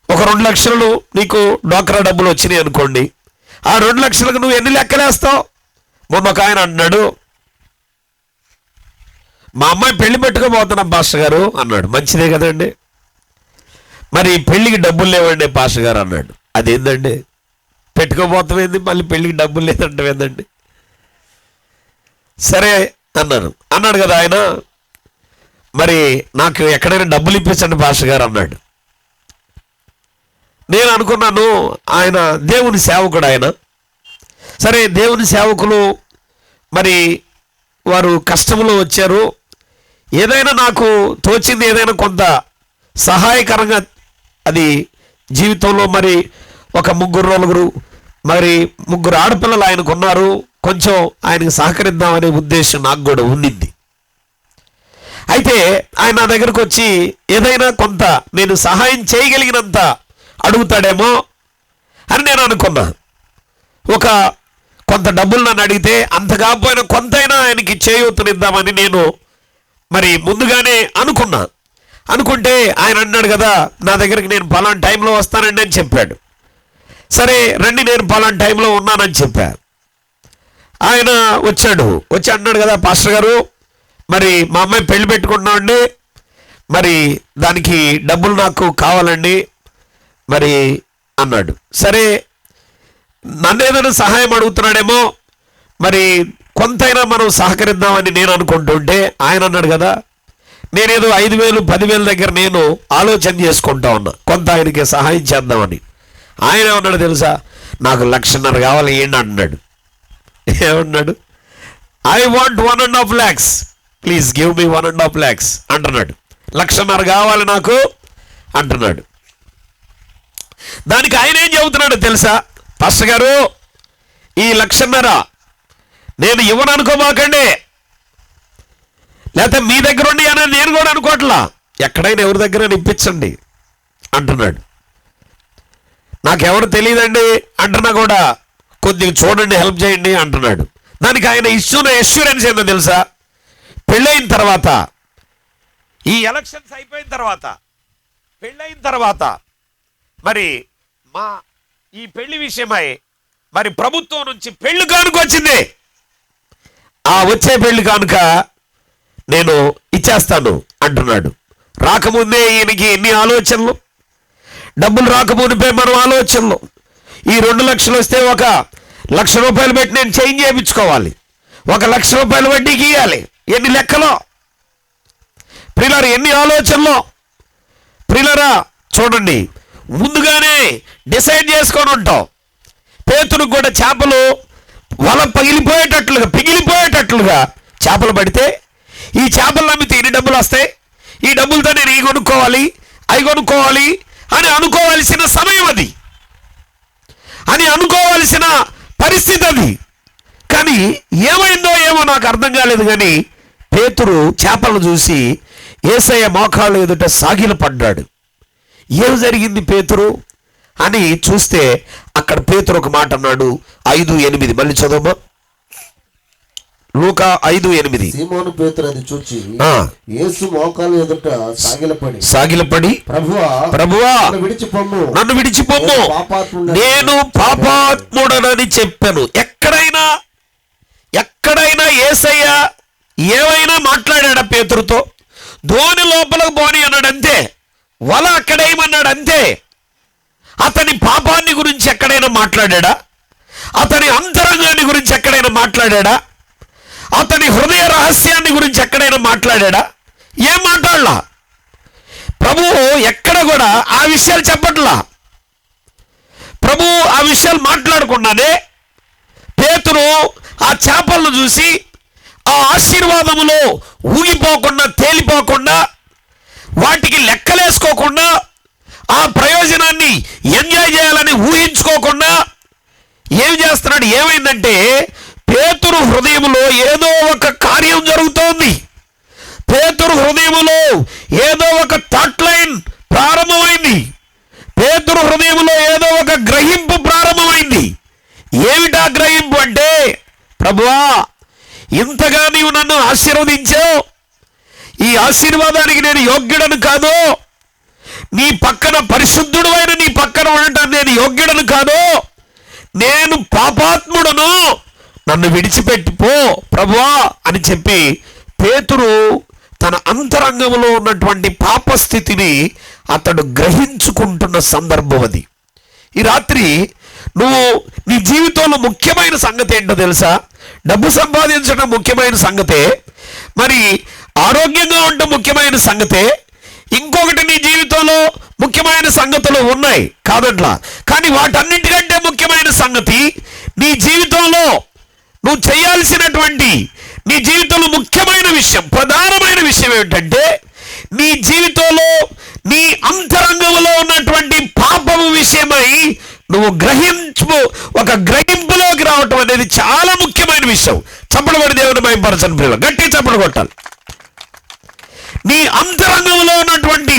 ఒక 2 లక్షలు నీకు డోక్రా డబ్బులు వచ్చినాయి అనుకోండి, ఆ 2 లక్షలకు నువ్వు ఎన్ని లెక్కలేస్తావు? మొన్న ఒక ఆయన అన్నాడు, మా అమ్మాయి పెళ్లి పెట్టుకోబోతున్నాం పాస్టర్ గారు అన్నాడు. మంచిదే కదండి, మరి పెళ్లికి డబ్బులు లేవండి పాస్టర్ గారు అన్నాడు. అదేందండి, పెట్టుకోబోతామేంది, మళ్ళీ పెళ్లికి డబ్బులు లేదంటే ఏందండి? సరే అన్నాడు కదా ఆయన. మరి నాకు ఎక్కడైనా డబ్బులు ఇప్పించండి పాస్టర్ గారు అన్నాడు. నేను అనుకున్నాను ఆయన దేవుని సేవకుడు ఆయన. సరే, దేవుని సేవకులు మరి వారు కష్టంలో వచ్చారు, ఏదైనా నాకు తోచింది ఏదైనా కొంత సహాయకరంగా అది జీవితంలో మరి ఒక 3 మరి 3 ఆడపిల్లలు ఆయనకు ఉన్నారు, కొంచెం ఆయనకు సహకరిద్దామనే ఉద్దేశం నాకు కూడా ఉండింది. అయితే ఆయన నా దగ్గరకు వచ్చి ఏదైనా కొంత నేను సహాయం చేయగలిగినంత అడుగుతాడేమో అని నేను అనుకున్నా. కొంత డబ్బులు నన్ను అడిగితే అంత కాకపోయినా కొంతైనా ఆయనకి చేయూతనిద్దామని నేను మరి ముందుగానే అనుకుంటే ఆయన అన్నాడు కదా, నా దగ్గరికి నేను పలానా టైంలో వస్తానండి అని చెప్పాడు. సరే రండి, నేను పలానా టైంలో ఉన్నానని చెప్పా. ఆయన వచ్చి అన్నాడు కదా, పాస్టర్ గారు మరి మా అమ్మాయి పెళ్లి పెట్టుకుంటున్నామండి, మరి దానికి డబ్బులు నాకు కావాలండి మరి అన్నాడు. సరే నన్ను ఏదైనా సహాయం అడుగుతున్నాడేమో, మరి కొంతైనా మనం సహకరిద్దామని నేను అనుకుంటుంటే ఆయన అన్నాడు కదా, నేనేదో 5,000 10,000 దగ్గర నేను ఆలోచన చేసుకుంటా ఉన్నా కొంత ఆయనకి సహాయం చేద్దామని. ఆయన ఏమన్నాడు తెలుసా, నాకు 1,50,000 కావాలి ఏంటి అన్నాడు. ఏమన్నాడు, I want 1.5 lakhs, please give me 1.5 lakhs అంటున్నాడు. 1,50,000 కావాలి నాకు అంటున్నాడు. దానికి ఆయన ఏం చెబుతున్నాడు తెలుసా, పాస్టర్ గారు ఈ 1,50,000 నేను ఇవ్వను అనుకోమాకండి, లేకపోతే మీ దగ్గర ఉండి అని నేను కూడా అనుకోవట్లా, ఎక్కడైనా ఎవరి దగ్గర ఇప్పించండి అంటున్నాడు. నాకెవరు తెలియదండి అంటున్నా కూడా కొద్దిగా చూడండి, హెల్ప్ చేయండి అంటున్నాడు. దానికి ఆయన ఇస్తున్న ఎష్యూరెన్స్ ఏందో తెలుసా, పెళ్ళైన తర్వాత, ఈ ఎలక్షన్స్ అయిపోయిన తర్వాత, పెళ్ళైన తర్వాత మరి ఈ పెళ్లి విషయమై మరి ప్రభుత్వం నుంచి పెళ్లి కానుక వచ్చింది. ఆ వచ్చే పెళ్లి కానుక నేను ఇచ్చేస్తాను అంటున్నాడు. రాకముందే ఈయనకి ఎన్ని ఆలోచనలు, డబ్బులు రాకముందే మనం ఆలోచనలు. ఈ 2 లక్షలు వస్తే 1,00,000 రూపాయలు పెట్టి నేను చేంజ్ చేయించుకోవాలి, 1,00,000 రూపాయలు వడ్డీకి ఇవ్వాలి. ఎన్ని లెక్కలో ప్రియులారా, ఎన్ని ఆలోచనలో ప్రియులారా. చూడండి, ముందుగానే డిసైడ్ చేసుకొని ఉంటాం. పేతురుకు కూడా చేపలు వల పిగిలిపోయేటట్లుగా చేపలు పడితే, ఈ చేపలు అమ్మితే ఇన్ని డబ్బులు వస్తాయి, ఈ డబ్బులతో నేను అవి కొనుక్కోవాలి అని అనుకోవాల్సిన సమయం అది, అని అనుకోవాల్సిన పరిస్థితి అది. కానీ ఏమైందో ఏమో నాకు అర్థం కాలేదు. కానీ పేతురు చేపలను చూసి యేసయ్య మోకాళ్ళ ఎదుట సాగిలపడ్డాడు. ఏం జరిగింది పేతురు అని చూస్తే అక్కడ పేతురు ఒక మాట అన్నాడు. 5:8 మళ్ళీ చదవమా, లూకా 5:8. సీమోను పేతురు అది చూచి యేసు మోకాళ్ళ ఎదుట సాగిలపడి ప్రభువా నన్ను విడిచిపొమ్ము, నేను పాపాత్ముడనని చెప్పాను. ఎక్కడైనా యేసయ్య ఏమైనా మాట్లాడాడా పేతురుతో? ధోని లోపలకు పోని అన్నాడు అంతే, వల అక్కడేమన్నాడు అంతే. అతని పాపాన్ని గురించి ఎక్కడైనా మాట్లాడా? అతని అంతరంగాన్ని గురించి ఎక్కడైనా మాట్లాడా? అతని హృదయ రహస్యాన్ని గురించి ఎక్కడైనా మాట్లాడా? ఏం మాట్లాడలా. ప్రభువు ఎక్కడ కూడా ఆ విషయాలు చెప్పట్లా. ప్రభువు ఆ విషయాలు మాట్లాడకుండానే పేతురు ఆ చేపలను చూసి ఆ ఆశీర్వాదములో ఊగిపోకుండా, తేలిపోకుండా, వాటికి లెక్కలేసుకోకుండా, ఆ ప్రయోజనాన్ని ఎంజాయ్ చేయాలని ఊహించుకోకుండా ఏం చేస్తున్నాడు? ఏమైందంటే పేతురు హృదయంలో ఏదో ఒక కార్యం జరుగుతోంది. పేతురు హృదయంలో ఏదో ఒక థాట్ లైన్ ప్రారంభమైంది. పేతురు హృదయంలో ఏదో ఒక గ్రహింపు ప్రారంభమైంది. ఏమిటా గ్రహింపు అంటే, ప్రభువా ఇంతగా నీవు నన్ను ఆశీర్వదించావు, ఈ ఆశీర్వాదానికి నేను యోగ్యుడను కాదు, నీ పక్కన పరిశుద్ధుడు అయిన నీ పక్కన ఉండటం నేను యోగ్యుడను కాదు, నేను పాపాత్ముడను, నన్ను విడిచిపెట్టిపో ప్రభువా అని చెప్పి పేతురు తన అంతరంగంలో ఉన్నటువంటి పాపస్థితిని అతడు గ్రహించుకుంటున్న సందర్భం అది. ఈ రాత్రి నువ్వు నీ జీవితంలో ముఖ్యమైన సంగతి ఏంటో తెలుసా? డబ్బు సంపాదించడం ముఖ్యమైన సంగతే, మరి ఆరోగ్యంగా ఉండటం ముఖ్యమైన సంగతే, ఇంకొకటి నీ జీవితంలో ముఖ్యమైన సంగతులు ఉన్నాయి కాదట్లా. కానీ వాటన్నింటికంటే ముఖ్యమైన సంగతి నీ జీవితంలో నువ్వు చేయాల్సినటువంటి, నీ జీవితంలో ముఖ్యమైన విషయం, ప్రధానమైన విషయం ఏమిటంటే, నీ జీవితంలో నీ అంతరంగంలో ఉన్నటువంటి పాపము విషయమై నువ్వు ఒక గ్రహింపులోకి రావటం అనేది చాలా ముఖ్యమైన విషయం. చప్పట్లు కొట్టి దేవుని మహిమపరచండి ప్రియులు, గట్టి చప్పట్లు కొట్టాలి. నీ అంతరంగంలో ఉన్నటువంటి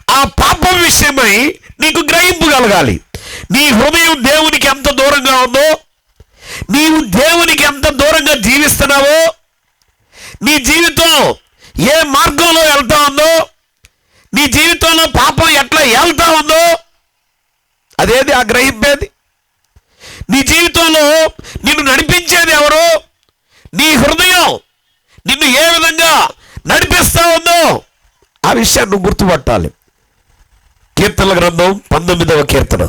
ఆ పాపం విషయమై నీకు గ్రహింపు కలగాలి. నీ హృదయం దేవునికి ఎంత దూరంగా ఉందో, నీవు దేవునికి ఎంత దూరంగా జీవిస్తున్నావో, నీ జీవితం ఏ మార్గంలో వెళ్తా ఉందో, నీ జీవితంలో పాపం ఎట్లా వెళ్తా ఉందో, అదేది ఆ గ్రహింపేది. నీ జీవితంలో నిన్ను నడిపించేది ఎవరు? నీ హృదయం నిన్ను ఏ విధంగా నడిపిస్తా ఉందో ఆ విషయాన్ని నువ్వు గుర్తుపట్టాలి. కీర్తనల గ్రంథం 19వ కీర్తన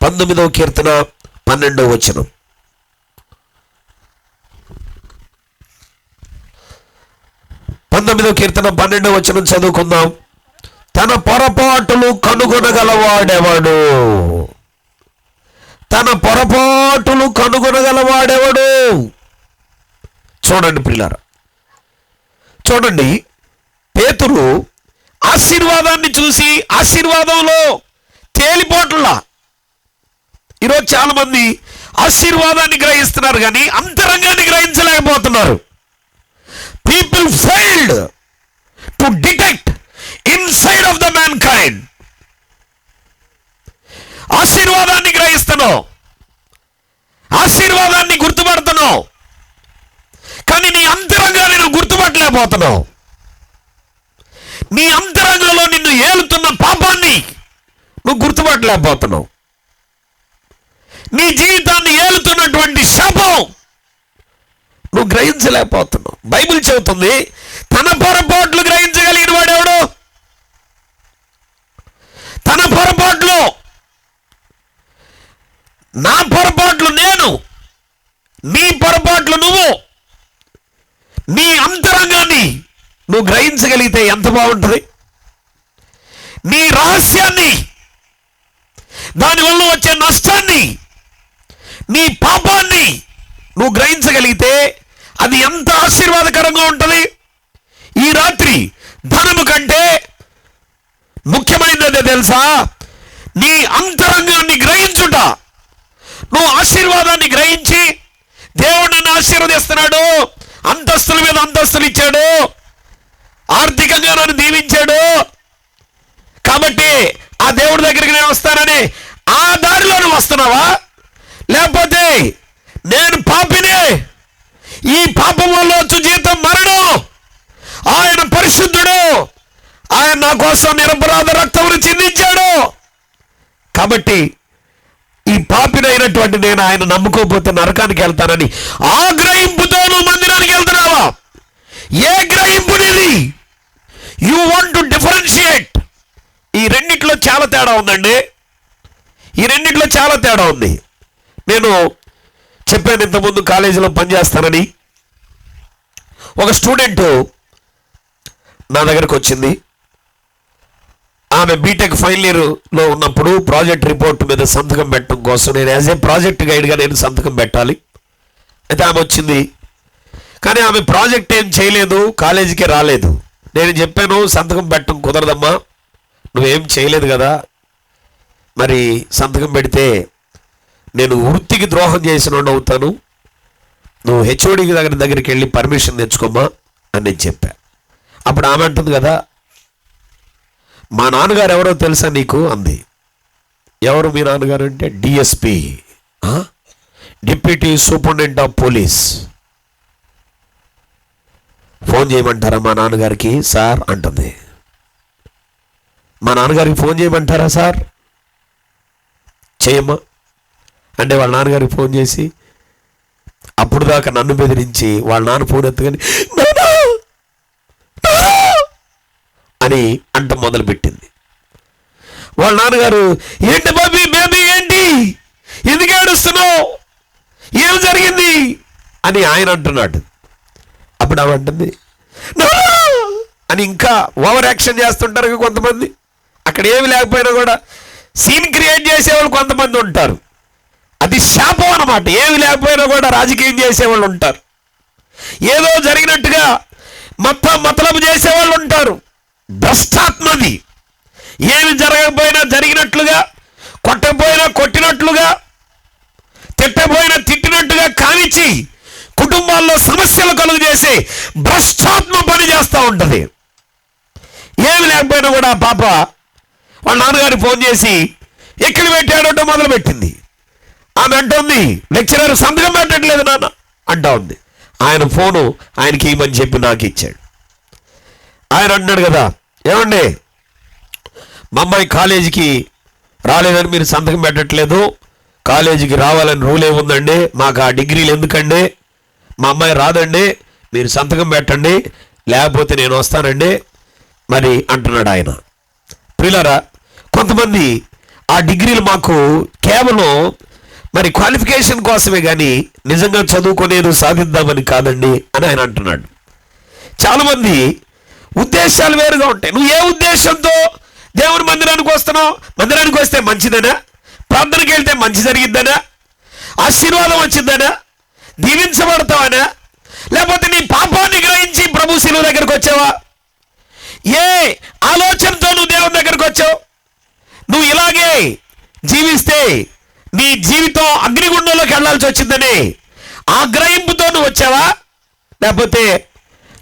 12వ వచనం. కీర్తన 12వ వచనం చదువుకుందాం. తన పొరపాటులు కనుగొనగలవాడెవడు? తన పొరపాటులు కనుగొనగలవాడెవడు? చూడండి ప్రియులారా, చూడండి. పేతురు ఆశీర్వాదాన్ని చూసి ఆశీర్వాదంలో తేలిపోట్లా. ఈరోజు చాలా మంది ఆశీర్వాదాన్ని గ్రహిస్తున్నారు కానీ అంతరంగాన్ని గ్రహించలేకపోతున్నారు. People failed to detect inside of the mankind. ఆశీర్వాదాన్ని గ్రహిస్తున్నావు, ఆశీర్వాదాన్ని గుర్తుపడుతున్నావు, కానీ నీ అంతరంగాన్ని నువ్వు గుర్తుపట్టలేకపోతున్నావు. నీ అంతరంగంలో నిన్ను ఏలుతున్న పాపాన్ని నువ్వు గుర్తుపట్టలేకపోతున్నావు. నీ జీవితాన్ని ఏలుతున్నటువంటి శాపం నువ్వు గ్రహించలేకపోతున్నావు. బైబిల్ చెబుతుంది, తన పొరపాట్లు గ్రహించగలిగిన వాడెవడు? తన పొరపాట్లు, నా పొరపాట్లు నేను, నీ పొరపాట్లు నువ్వు, నీ అంతరంగాన్ని నువ్వు గ్రహించగలిగితే ఎంత బాగుంటుంది. నీ రహస్యాన్ని, దానివల్ల వచ్చే నష్టాన్ని, నీ పాపాన్ని నువ్వు గ్రహించగలిగితే అది ఎంత ఆశీర్వాదకరంగా ఉంటుంది. ఈ రాత్రి ధనము కంటే ముఖ్యమైనది తెలుసా? నీ అంతరంగాన్ని గ్రహించుట. నువ్వు ఆశీర్వాదాన్ని గ్రహించి, దేవుడు నన్ను ఆశీర్వదిస్తున్నాడు, అంతస్తుల మీద అంతస్తులు ఇచ్చాడు, ఆర్థికంగా నన్ను దీవించాడు, కాబట్టి ఆ దేవుడి దగ్గరికి నేను వస్తానని ఆ దారిలో నువ్వు వస్తున్నావా? లేకపోతే నేను పాపినే, ఈ పాపం వల్ల వచ్చు జీతం మరణం, ఆయన పరిశుద్ధుడు, ఆయన నా కోసం నిరపరాధ రక్తమును చిందించాడు, కాబట్టి ఈ పాపినైనటువంటి నేను ఆయన నమ్ముకోకపోతే నరకానికి వెళ్తానని ఆ గ్రహింపుతో నువ్వు మందిరానికి వెళ్తున్నావా? ఏ గ్రహింపు నీది? You want to differentiate. ఈ రెండిట్లో చాలా తేడా ఉందండి. ఈ రెండిట్లో చాలా తేడా ఉంది. నేను చెప్పాను ఇంతకుముందు కాలేజీలో పనిచేస్తానని. ఒక స్టూడెంట్ నా దగ్గరకు వచ్చింది. ఆమె బీటెక్ ఫైనల్ ఇయర్లో ఉన్నప్పుడు ప్రాజెక్ట్ రిపోర్ట్ మీద సంతకం పెట్టడం కోసం నేను యాజ్ ఏ ప్రాజెక్ట్ గైడ్గా నేను సంతకం పెట్టాలి. అయితే ఆమె వచ్చింది, కానీ ఆమె ప్రాజెక్ట్ ఏం చేయలేదు, కాలేజీకే రాలేదు. నేను చెప్పాను, సంతకం పెట్టడం కుదరదమ్మా, నువ్వేం చేయలేదు కదా, మరి సంతకం పెడితే నేను వృత్తికి ద్రోహం చేసిన అవుతాను, నువ్వు హెచ్ఓడి దగ్గరికి వెళ్ళి పర్మిషన్ తెచ్చుకోమ్మా అని నేను చెప్పా. అప్పుడు ఆమె అంటుంది కదా, మా నాన్నగారు ఎవరో తెలుసా నీకు అంది. ఎవరు మీ నాన్నగారు అంటే DSP, deputy superintendent of police. Phone చేయమంటారా మా నాన్నగారికి సార్ అంటుంది. మా నాన్నగారికి ఫోన్ చేయమంటారా సార్? చేయమ్మా అంటే వాళ్ళ నాన్నగారికి ఫోన్ చేసి, అప్పుడు దాకా నన్ను బెదిరించి వాళ్ళ నాన్న ఫోన్ ఎత్తుకొని అని అంట మొదలుపెట్టింది. వాళ్ళ నాన్నగారు, ఏంటి బాబీ బేబీ, ఏంటి ఎందుకు ఏడుస్తున్నావు, ఏం జరిగింది అని ఆయన అంటున్నాడు. అప్పుడు ఆమె అంటుంది అని ఇంకా ఓవర్ యాక్షన్ చేస్తుంటారు కొంతమంది. అక్కడ ఏమి లేకపోయినా కూడా సీన్ క్రియేట్ చేసేవాళ్ళు కొంతమంది ఉంటారు. అది శాపం అన్నమాట. ఏమి లేకపోయినా కూడా రాజకీయం చేసేవాళ్ళు ఉంటారు, ఏదో జరిగినట్టుగా మతలబు చేసేవాళ్ళు ఉంటారు. భ్రష్టాత్మది. ఏమి జరగకపోయినా జరిగినట్లుగా, కొట్టకపోయినా కొట్టినట్లుగా, తిట్టపోయినా తిట్టినట్టుగా కానిచ్చి కుటుంబాల్లో సమస్యలు కలుగు చేసి భ్రష్టాత్మ పని చేస్తూ ఉంటుంది. ఏమి లేకపోయినా కూడా ఆ పాప వాళ్ళ నాన్నగారికి ఫోన్ చేసి ఎక్కడ పెట్టాడో మొదలు పెట్టింది. ఆమె అంటుంది, లెక్చరర్ సంతకం పెట్టట్లేదు నాన్న అంటా ఉంది. ఆయన ఫోను ఆయనకి ఇవ్వమని చెప్పి నాకు ఇచ్చాడు. ఆయన అన్నాడు కదా, ఏమండి మా అమ్మాయి కాలేజీకి రాలేదని మీరు సంతకం పెట్టట్లేదు, కాలేజీకి రావాలని రూల్ ఏముందండి, మాకు ఆ డిగ్రీలు ఎందుకండి, మా అమ్మాయి రాదండి, మీరు సంతకం పెట్టండి లేకపోతే నేను వస్తానండి మరి అంటున్నాడు ఆయన. ప్రియులారా, కొంతమంది ఆ డిగ్రీలు మాకు కేవలం మరి క్వాలిఫికేషన్ కోసమే కానీ నిజంగా చదువుకునేది సాధిద్దామని కాదండి అని ఆయన అంటున్నాడు. చాలామంది ఉద్దేశాలు వేరుగా ఉంటాయి. నువ్వు ఏ ఉద్దేశంతో దేవుని మందిరానికి వస్తున్నావు? మందిరానికి వస్తే మంచిదనా? ప్రార్థనకి వెళ్తే మంచి జరిగిద్దనా? ఆశీర్వాదం వచ్చిందనా? దీవించబడతావనా? లేకపోతే నీ పాపాన్ని గ్రహించి ప్రభు శిలువ దగ్గరికి వచ్చావా? ఏ ఆలోచనతో నువ్వు దేవుని దగ్గరికి వచ్చావు? నువ్వు ఇలాగే జీవిస్తే నీ జీవితం అగ్నిగుండంలోకి వెళ్ళాల్సి వచ్చిందని ఆగ్రహింపుతో నువ్వు వచ్చావా? లేకపోతే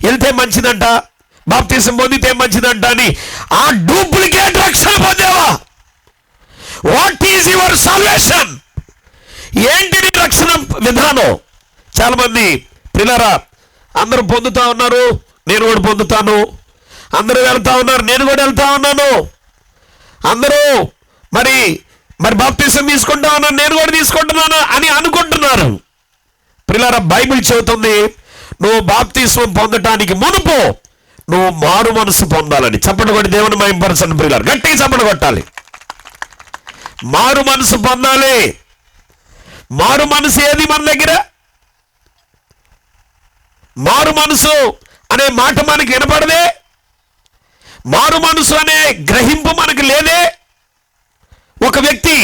వెళ్తే మంచిదంట, బాప్తిసం పొందితే మంచిదంట అని ఆ డూప్లికేట్ రక్షణ పొందావా? What is your salvation? ఏంటి నీ రక్షణ విధానం? చాలా మంది పిల్లరా, అందరూ పొందుతా ఉన్నారు, నేను కూడా పొందుతాను, అందరూ వెళ్తా ఉన్నారు, నేను కూడా వెళ్తా ఉన్నాను, అందరూ మరి మరి బాప్తిసం తీసుకుంటా ఉన్నాను, నేను కూడా తీసుకుంటున్నాను అని అనుకుంటున్నారు. పిల్లరా, బైబిల్ చెబుతుంది నువ్వు బాప్తిసం పొందటానికి మునుపు నువ్వు మారు మనసు పొందాలని. చప్పటి కొట్టి దేవుని మహిమపరచండి పిల్లలు, గట్టిగా చప్పటి కొట్టాలి. మారు మనసు పొందాలి. మారు మనసు ఏది మన దగ్గర? మారు మనసు అనే మాట మనకి వినపడదే, మారు మనసు అనే గ్రహింపు మనకు లేదే. ఒక వ్యక్తి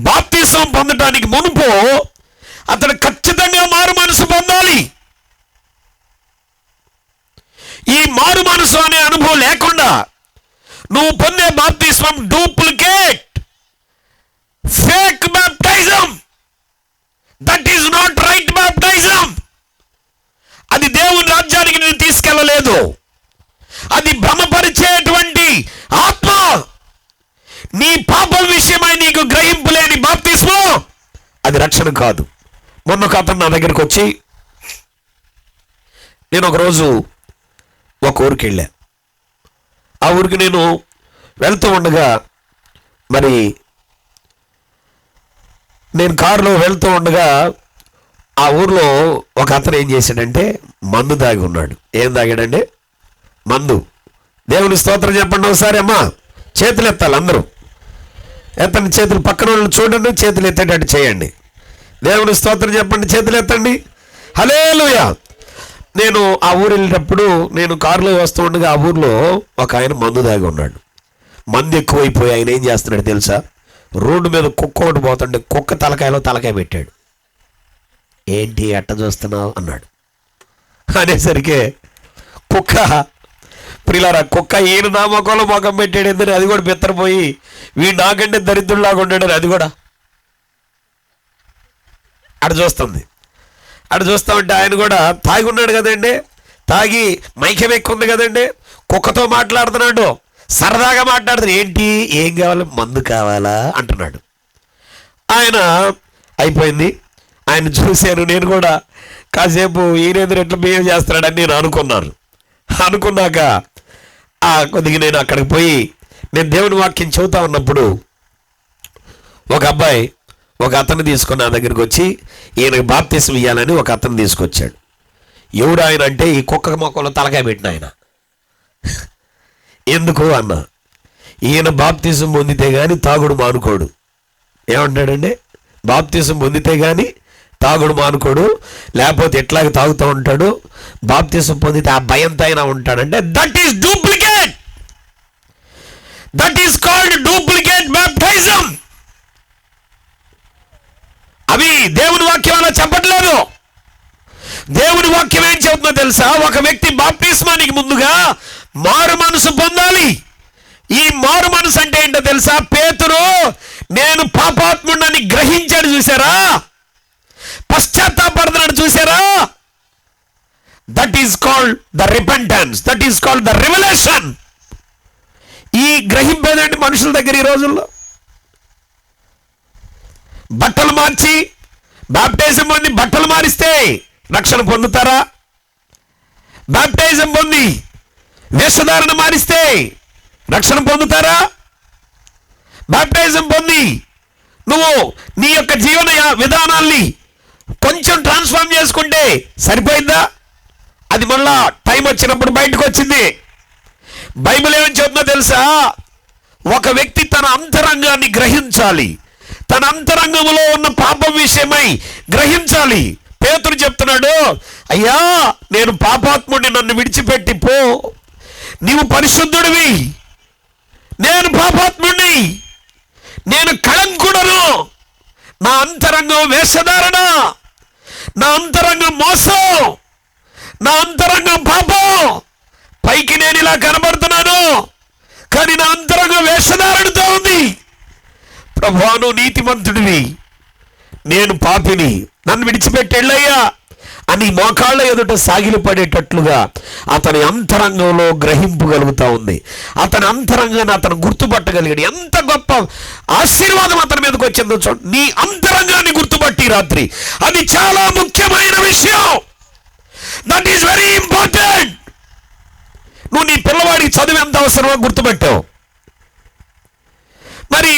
బాప్తిసం పొందటానికి మునుపు అతను ఖచ్చితంగా మారు మనసు పొందాలి. ఈ మారు మనసు అనే అనుభవం లేకుండా నువ్వు పొందే బాప్తిస్మం duplicate, fake baptism. That is not right baptism. అది దేవుని రాజ్యానికి నేను తీసుకెళ్ళలేదు. అది భ్రమపరిచేటువంటి ఆత్మ. నీ పాపం విషయమై నీకు గ్రహింపు లేని బాప్తిస్మం అది రక్షణ కాదు. మొన్న ఒక అతను నా దగ్గరికి వచ్చి, నేను ఒకరోజు ఒక ఊరికి వెళ్ళా. ఆ ఊరికి నేను వెళ్తూ ఉండగా మరి నేను కారులో వెళ్తూ ఉండగా ఆ ఊర్లో ఒక అతను ఏం చేశాడంటే మందు దాగి ఉన్నాడు. ఏం తాగాడండి? మందు. దేవుని స్తోత్రం చెప్పండి ఒకసారి. అమ్మా చేతులు ఎత్తాలి అందరూ. ఎత్తండి చేతులు, పక్కన వాళ్ళు చూడండి, చేతులు ఎత్తేటట్టు చేయండి. దేవుని స్తోత్రం చెప్పండి, చేతులు ఎత్తండి. హల్లెలూయా. నేను ఆ ఊరు వెళ్ళేటప్పుడు నేను కారులో వస్తూ ఉండగా ఆ ఊర్లో ఒక ఆయన మందు దాగి ఉన్నాడు. మందు ఎక్కువైపోయి ఆయన ఏం చేస్తున్నాడు తెలుసా? రోడ్డు మీద కుక్క ఒకటి పోతుంటే కుక్క తలకాయలో తలకాయ పెట్టాడు. ఏంటి అట్ట చూస్తున్నావు అన్నాడు. అనేసరికి కుక్క, ప్రియులారా, కుక్క ఈయన నా మొక్కలో మొఖం పెట్టాడు ఎందుకు, అది కూడా బెత్తరపోయి వీడు నాకంటే దరిద్రులాగా ఉన్నాడని అది కూడా అటు చూస్తుంది. అటు చూస్తా ఉంటే ఆయన కూడా తాగి ఉన్నాడు కదండి, తాగి మైకం ఎక్కుంది కదండి, కుక్కతో మాట్లాడుతున్నాడు, సరదాగా మాట్లాడుతున్నాడు. ఏంటి, ఏం కావాలి, మందు కావాలా అంటున్నాడు. ఆయన అయిపోయింది. ఆయన చూశాను, నేను కూడా కాసేపు ఈయన ఎట్లా బిహేవ్ చేస్తున్నాడని నేను అనుకున్నాను. అనుకున్నాక కొద్దిగా నేను అక్కడికి పోయి నేను దేవుని వాక్యం చెబుతా ఉన్నప్పుడు ఒక అబ్బాయి ఒక అతను తీసుకుని నా దగ్గరికి వచ్చి ఈయనకు బాప్తిసం ఇవ్వాలని ఒక అతను తీసుకొచ్చాడు. ఎవడు ఆయన అంటే ఈ కుక్క మొక్కలో తలకాయ పెట్టిన ఆయన. ఎందుకు అన్న, ఈయన బాప్తిసం పొందితే కానీ తాగుడు మానుకోడు. ఏమంటాడండి? బాప్తిసం పొందితే కానీ తాగుడు మానుకోడు, లేకపోతే ఎట్లాగ తాగుతూ ఉంటాడు. బాప్తిసం పొందితే ఆ భయంతో అయినా ఉంటాడంటే that is duplicate. That is called duplicate baptism. అవి దేవుని వాక్యం అలా చెప్పట్లేదు. దేవుని వాక్యం ఏం చెబుతుందో తెలుసా? ఒక వ్యక్తి బాప్తిస్మానికి ముందుగా మారు మనసు పొందాలి. ఈ మారు మనసు అంటే ఏంటో తెలుసా? పేతురు నేను పాపాత్ముడని గ్రహించాడు, చూసారా? పశ్చాత్తాపడుతున్నాడు, చూసారా? That is called the repentance. That is called the revolution. ఈ గ్రహింపేదండి మనుషుల దగ్గర ఈ రోజుల్లో. బట్టలు మార్చి బాప్టిజం పొంది బట్టలు మారిస్తే రక్షణ పొందుతారా? బాప్టిజం పొంది వేషధారణ మారిస్తే రక్షణ పొందుతారా? బాప్టిజం పొంది నువ్వు నీ యొక్క జీవన విధానాల్ని కొంచెం ట్రాన్స్ఫార్మ్ చేసుకుంటే సరిపోయిందా? అది మళ్ళా టైం వచ్చినప్పుడు బయటకు వచ్చింది. బైబిల్ ఏమని చెప్తుందో తెలుసా? ఒక వ్యక్తి తన అంతరంగాన్ని గ్రహించాలి, తన అంతరంగంలో ఉన్న పాపం విషయమై గ్రహించాలి. పేతురు చెప్తున్నాడు, అయ్యా నేను పాపాత్ముడిని, నన్ను విడిచిపెట్టి పో, నీవు పరిశుద్ధుడివి, నేను పాపాత్ముడిని, నేను కళంకుడను, నా అంతరంగం వేషధారణ, నా అంతరంగం మోసం, నా అంతరంగం పాపం. పైకి నేను ఇలా కనబడుతున్నాను, కానీ నా అంతరంగం వేషధారణతో ఉంది. ప్రభువా నువ్వు నీతిమంతుడివి, నేను పాపిని, నన్ను విడిచిపెట్టెళ్ళయ్యా అని మోకాళ్ళ ఎదుట సాగిలపడేటట్లుగా అతని అంతరంగంలో గ్రహింపగలుగుతా ఉంది. అతని అంతరంగాన్ని అతను గుర్తుపట్టగలిగాడు. ఎంత గొప్ప ఆశీర్వాదం అతని మీదకి వచ్చిందో చూడండి. నీ అంతరంగాన్ని గుర్తుపట్టి రాత్రి, అది చాలా ముఖ్యమైన విషయం. That is very important. నువ్వు నీ పిల్లవాడికి చదువు ఎంత అవసరమో గుర్తుపెట్టావు. మరి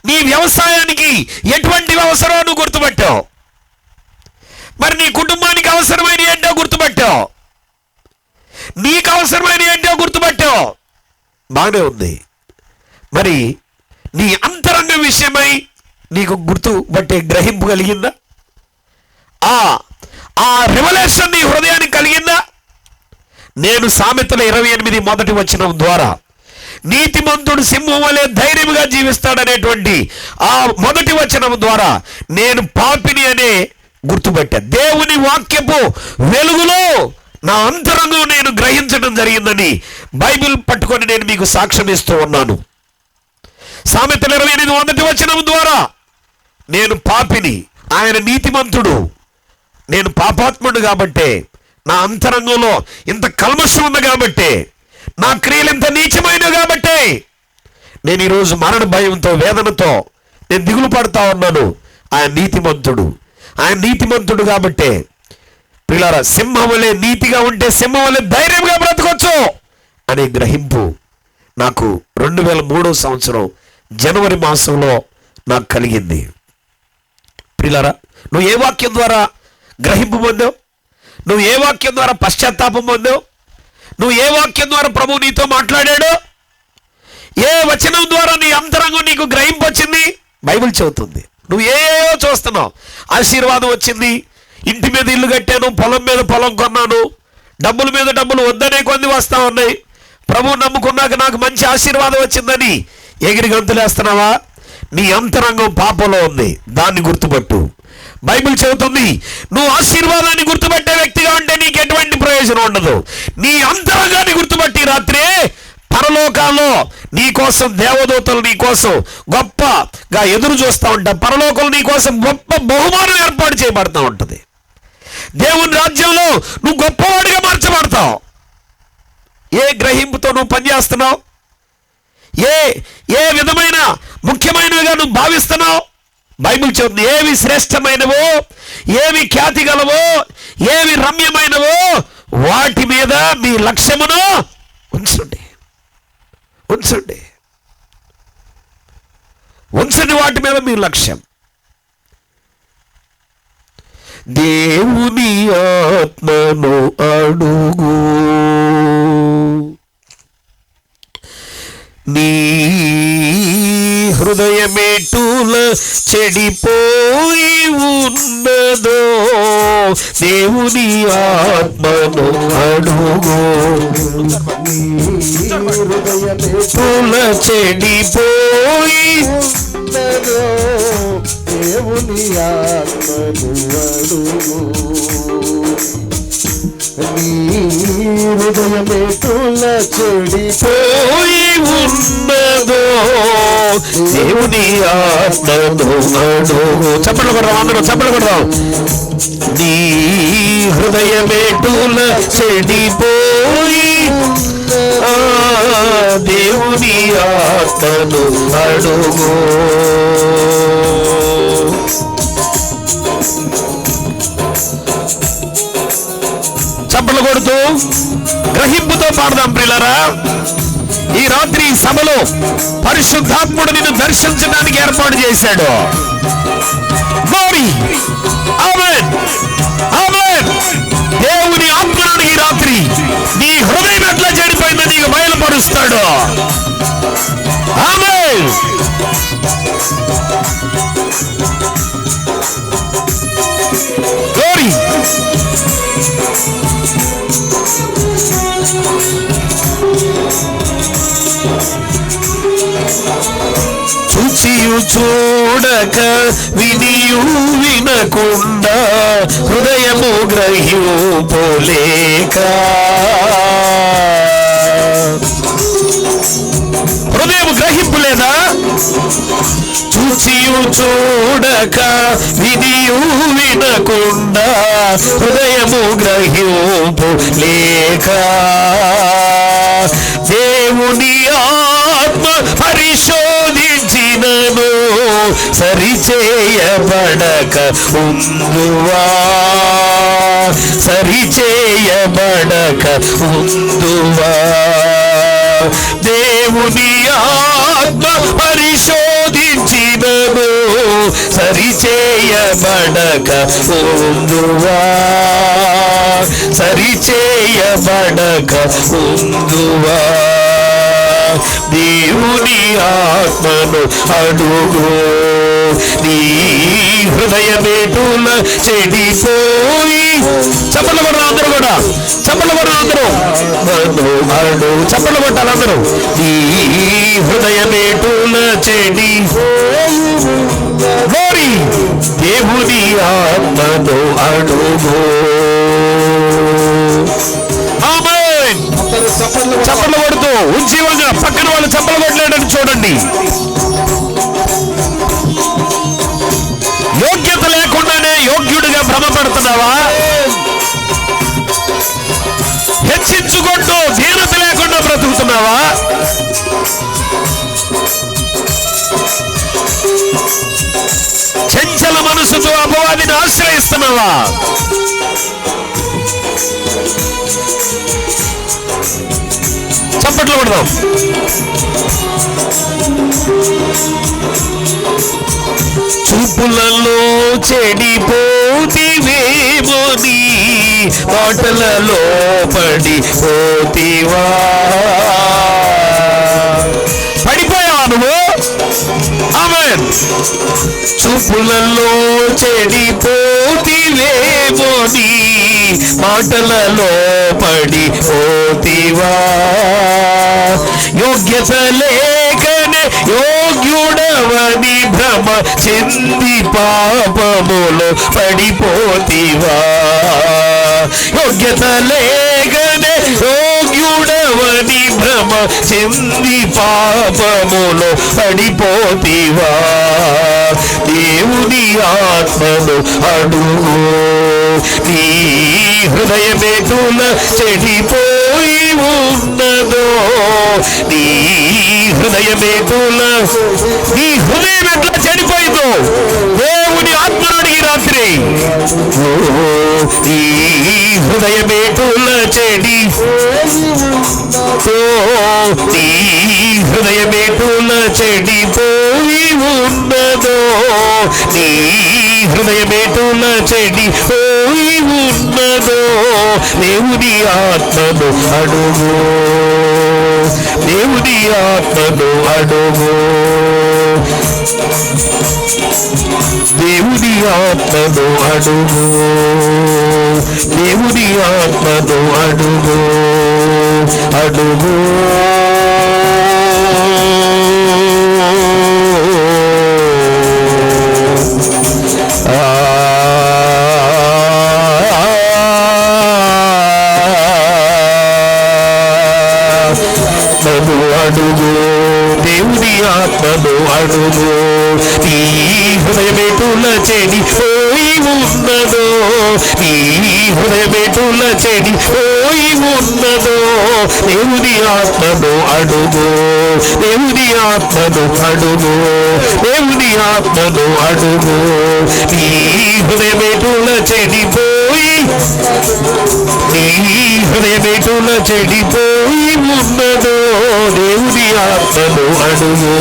నీ వ్యవసాయానికి ఎటువంటి అవసరమో నువ్వు గుర్తుపెట్టావు. మరి నీ కుటుంబానికి అవసరమైన ఏంటో గుర్తుపెట్టావు, నీకు అవసరమైన ఏంటో గుర్తుపెట్టావు. బాగానే ఉంది. మరి నీ అంతరంగ విషయమై నీకు గుర్తుపట్టే గ్రహింపు కలిగిందా? ఆ రెవల్యూషన్ నీ హృదయానికి కలిగిందా? నేను సామెతల 28 మొదటి వచనం ద్వారా నీతిమంతుడు సింహం వలె ధైర్యంగా జీవిస్తాడనేటువంటి ఆ మొదటి వచనం ద్వారా నేను పాపిని అనే గుర్తుపెట్టా. దేవుని వాక్యపు వెలుగులో నా అంతరంగం నేను గ్రహించడం జరిగిందని బైబిల్ పట్టుకొని నేను మీకు సాక్ష్యం ఇస్తూ ఉన్నాను. సామెతల 28 మొదటి వచనం ద్వారా నేను పాపిని, ఆయన నీతిమంతుడు, నేను పాపాత్ముడు కాబట్టే, నా అంతరంగంలో ఇంత కల్మషం ఉంది కాబట్టే, నా క్రియలు ఇంత నీచమైనవి కాబట్టే నేను ఈరోజు మరణ భయంతో వేదనతో నేను దిగులు పడతా ఉన్నాను. ఆయన నీతిమంతుడు, ఆయన నీతిమంతుడు కాబట్టే పిల్లరా సింహం వలె నీతిగా ఉంటే సింహం వలె ధైర్యంగా బ్రతకొచ్చు అనే గ్రహింపు నాకు 2003 సంవత్సరం జనవరి మాసంలో నాకు కలిగింది. పిల్లరా నువ్వు ఏ వాక్యం ద్వారా గ్రహింపు పొందావు? నువ్వు ఏ వాక్యం ద్వారా పశ్చాత్తాపం పొందావు? నువ్వు ఏ వాక్యం ద్వారా ప్రభువు నీతో మాట్లాడాడు? ఏ వచనం ద్వారా నీ అంతరంగం నీకు గ్రహింపు వచ్చింది? బైబిల్ చెబుతుంది. నువ్వు ఏవో చూస్తున్నావు. ఆశీర్వాదం వచ్చింది, ఇంటి మీద ఇల్లు కట్టాను, పొలం మీద పొలం కొన్నాను, డబ్బుల మీద డబ్బులు వద్దనే కొన్ని వస్తా ఉన్నాయి, ప్రభువు నమ్ముకున్నాక నాకు మంచి ఆశీర్వాదం వచ్చిందని ఎగిరి గంతులేస్తున్నావా? నీ అంతరంగం పాపంలో ఉంది, దాన్ని గుర్తుపట్టు. బైబిల్ చెబుతుంది నువ్వు ఆశీర్వాదాన్ని గుర్తుపట్టే వ్యక్తిగా ఉంటే నీకు ఎటువంటి ప్రయోజనం ఉండదు. నీ అంతరంగాన్ని గుర్తుపట్టి రాత్రే పరలోకాల్లో నీ కోసం దేవదూతలు నీ కోసం గొప్పగా ఎదురు చూస్తూ ఉంటారు. పరలోకంలో నీ కోసం గొప్ప బహుమానం ఏర్పాటు చేయబడతా ఉంటుంది. దేవుని రాజ్యంలో నువ్వు గొప్పవాడిగా మార్చబడతావు. ఏ గ్రహింపుతో నువ్వు పనిచేస్తున్నావు? ఏ విధమైన ముఖ్యమైనవిగా నువ్వు భావిస్తున్నావు? బైబిల్ చెబుతుంది ఏవి శ్రేష్టమైనవో, ఏవి ఖ్యాతి గలవో, ఏవి రమ్యమైనవో వాటి మీద మీ లక్ష్యమును ఉంచండి. ఉంచండి ఉంచండి వాటి మీద మీ లక్ష్యం. దేవుని ఆత్మను అడుగు, నీ హృదయమేటుల చెడిపోయి ఉన్నదో, దేవుని ఆత్మను అడుగు, హృదయమేటుల చెడిపోయి ఉన్నదో, దేవుని ఆత్మను అడుగు, నీ హృదయమేటుల చెడిపోయి ఉన్నదో, దేవుని ఆత్మను అడుగు. చప్పట్లు కొడదాం, అందరూ చప్పట్లు కొడదాం. నీ హృదయమేటుల చెడిపోయి దేవుని ఆత్మను అడుగు. చప్పట్లు కొడుతూ గ్రహింపుతో పాడదాం ప్రియులారా. ఈ రాత్రి సభలో పరిశుద్ధాత్ముడు నిన్ను దర్శించడానికి ఏర్పాటు చేశాడు. ఆమేన్, ఆమేన్. దేవుని ఆత్మను ఈ రాత్రి నీ హృదయం ఎట్లా చెడిపోయిందో నీకు బయలుపరుస్తాడు. ఆమేన్. గ్లోరీ. చూచియు చూడక వినియు వినకుండా హృదయము గ్రహింపులేక, హృదయం గ్రహింపు లేదా? చూచియు చూడక వినియు వినకుండా హృదయము గ్రహింపు లేక, దేవుని ఆత్మ పరిశోధించినను సరిచేయబడక ఉందువా, సరిచేయబడక ఉందువా. దేవుని ఆత్మ పరిశోధించినను సరిచేయబడక ఉందువా, సరిచేయబడక ఉందువా. దేవుని ఆత్మను అడుగు. నీ హృదయమేటుల చెడిపోయి, చప్పట్లు కొట్టాలి అందరూ కూడా, చప్పట్లు కొట్టాలి అందరూ, అడుగు, చప్పట్లు కొట్టాలి అందరూ. నీ హృదయమేటుల చెడిపోయి దేవుని ఆత్మను అడుగు. చప్పట్లు కొడుతూ ఉజ్జీవంగా పక్కన వాళ్ళు చప్పట్లు కొట్టలేడని చూడండి. యోగ్యత లేకుండానే యోగ్యుడిగా భ్రమపడుతున్నావా? హెచ్చించుకుంటూ దీనత లేకుండా బ్రతుకుతున్నావా? చంచల మనసుతో అపవాదిని ఆశ్రయిస్తున్నావా? చప్పట్లు కొడదాం. చూపులలో చెడిపోతివేమో, నీ మాటలలో పడిపోతివా. పడిపోయావా నువ్వు? ఆమేన్. చూపులలో చెడిపోతివేమో, నీ మాటలలో పడిపోతివా. యోగ్యత లేకనే యోగ్యుడవని భ్రమ చెంది పాపములో పడిపోతివా. యోగ్యత లేకనే యోగ్యుడవని భ్రమ చెంది పాపములో పడిపోతివా. దేవుని ఆత్మను అడుగు. నీ హృదయమేటుల చెడిపోయి ఉన్నదో, నీ హృదయమేటుల, నీ హృదయం ఎట్లా చెడిపోయిందో దేవుని ఆత్మను అడిగి రాత్రి. నీ హృదయమేటుల చెడి, నీ హృదయమేటుల చెడిపోయి ఉన్నదో, నీ హృదయమేటుల చెడిపోయి ఉన్నదో. దేవుని ఆత్మను అడుగు, దేవుని ఆత్మను అడుగు. దేవుని ఆత్మను అడుగు, దేవుని ఆత్మను అడుగు, అడుగు. అడుగు, దేవుని ఆత్మను అడుగు. నీ హృదయమేటుల చెడిపోయి ఉన్నదో, నీ హృదయమెటుల చెడిపోయి ఉన్నదో దేవుని ఆత్మను అడుగు, దేవుని ఆత్మను అడుగు, దేవుని ఆత్మను అడుగు. నీ హృదయమెటుల చెడిపోయి, నీ హృదయమెటుల చెడిపోయి ఉన్నదో దేవుని ఆత్మను అడుగు,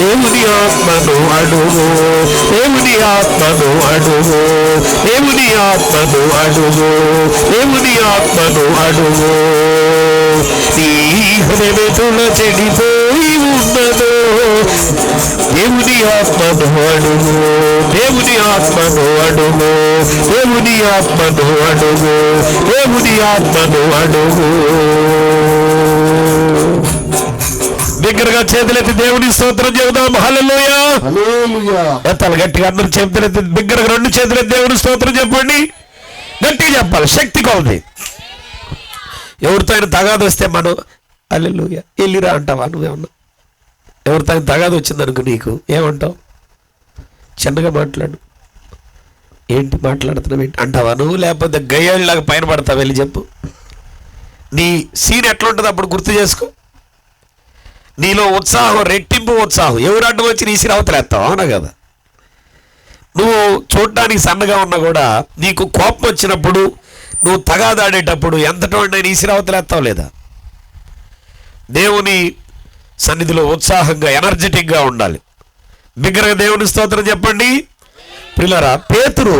దేవుని ఆత్మను అడుగు, దేవుని ఆత్మను అడుగు, దేవుని ఆత్మను అడుగు, దేవుని ఆత్మను అడుగు. నీ హృదయమెటుల చెడిపోయి ఉన్నదో దేవుని ఆత్మను అడుగు, దేవుని ఆత్మను అడుగు, దేవుని ఆత్మను అడుగు, దేవుని ఆత్మను అడుగు. దగ్గరగా చేతులెత్తి దేవుని స్తోత్రం చెబుదాం. హల్లెలూయా, హల్లెలూయా. ఎత్తాలి గట్టిగా, అందరూ చేతులెత్తి దగ్గరగా రెండు చేతులెత్తి దేవుని స్తోత్రం చెప్పండి. గట్టిగా చెప్పాలి, శక్తి కొలది. ఎవరితో అయినా తగాదు వస్తే మనం హల్లెలూయా వెళ్ళిరా అంటావా? నువ్వేమన్నా ఎవరితో అయినా తగాదు వచ్చిందనుకో నీకు ఏమంటావు? చిన్నగా మాట్లాడు, ఏంటి మాట్లాడుతున్నావు ఏంటి అంటావా నువ్వు? లేకపోతే గయ్యాళ్ళలాగా పైన పడతావు? వెళ్ళి చెప్పు. నీ సీన్ ఎట్లా ఉంటుంది అప్పుడు గుర్తు చేసుకో. నీలో ఉత్సాహం, రెట్టింపు ఉత్సాహం. ఎవరు అడ్డం వచ్చి నీ సిరవతలేస్తావు, అవునా కదా? నువ్వు చూడటానికి సన్నగా ఉన్నా కూడా నీకు కోపం వచ్చినప్పుడు, నువ్వు తగాదాడేటప్పుడు ఎంతటో నీ సిరవతలేస్తావు లేదా? దేవుని సన్నిధిలో ఉత్సాహంగా, ఎనర్జెటిక్గా ఉండాలి. బిగ్గరగా దేవుని స్తోత్రం చెప్పండి. ప్రియులారా, పేతురు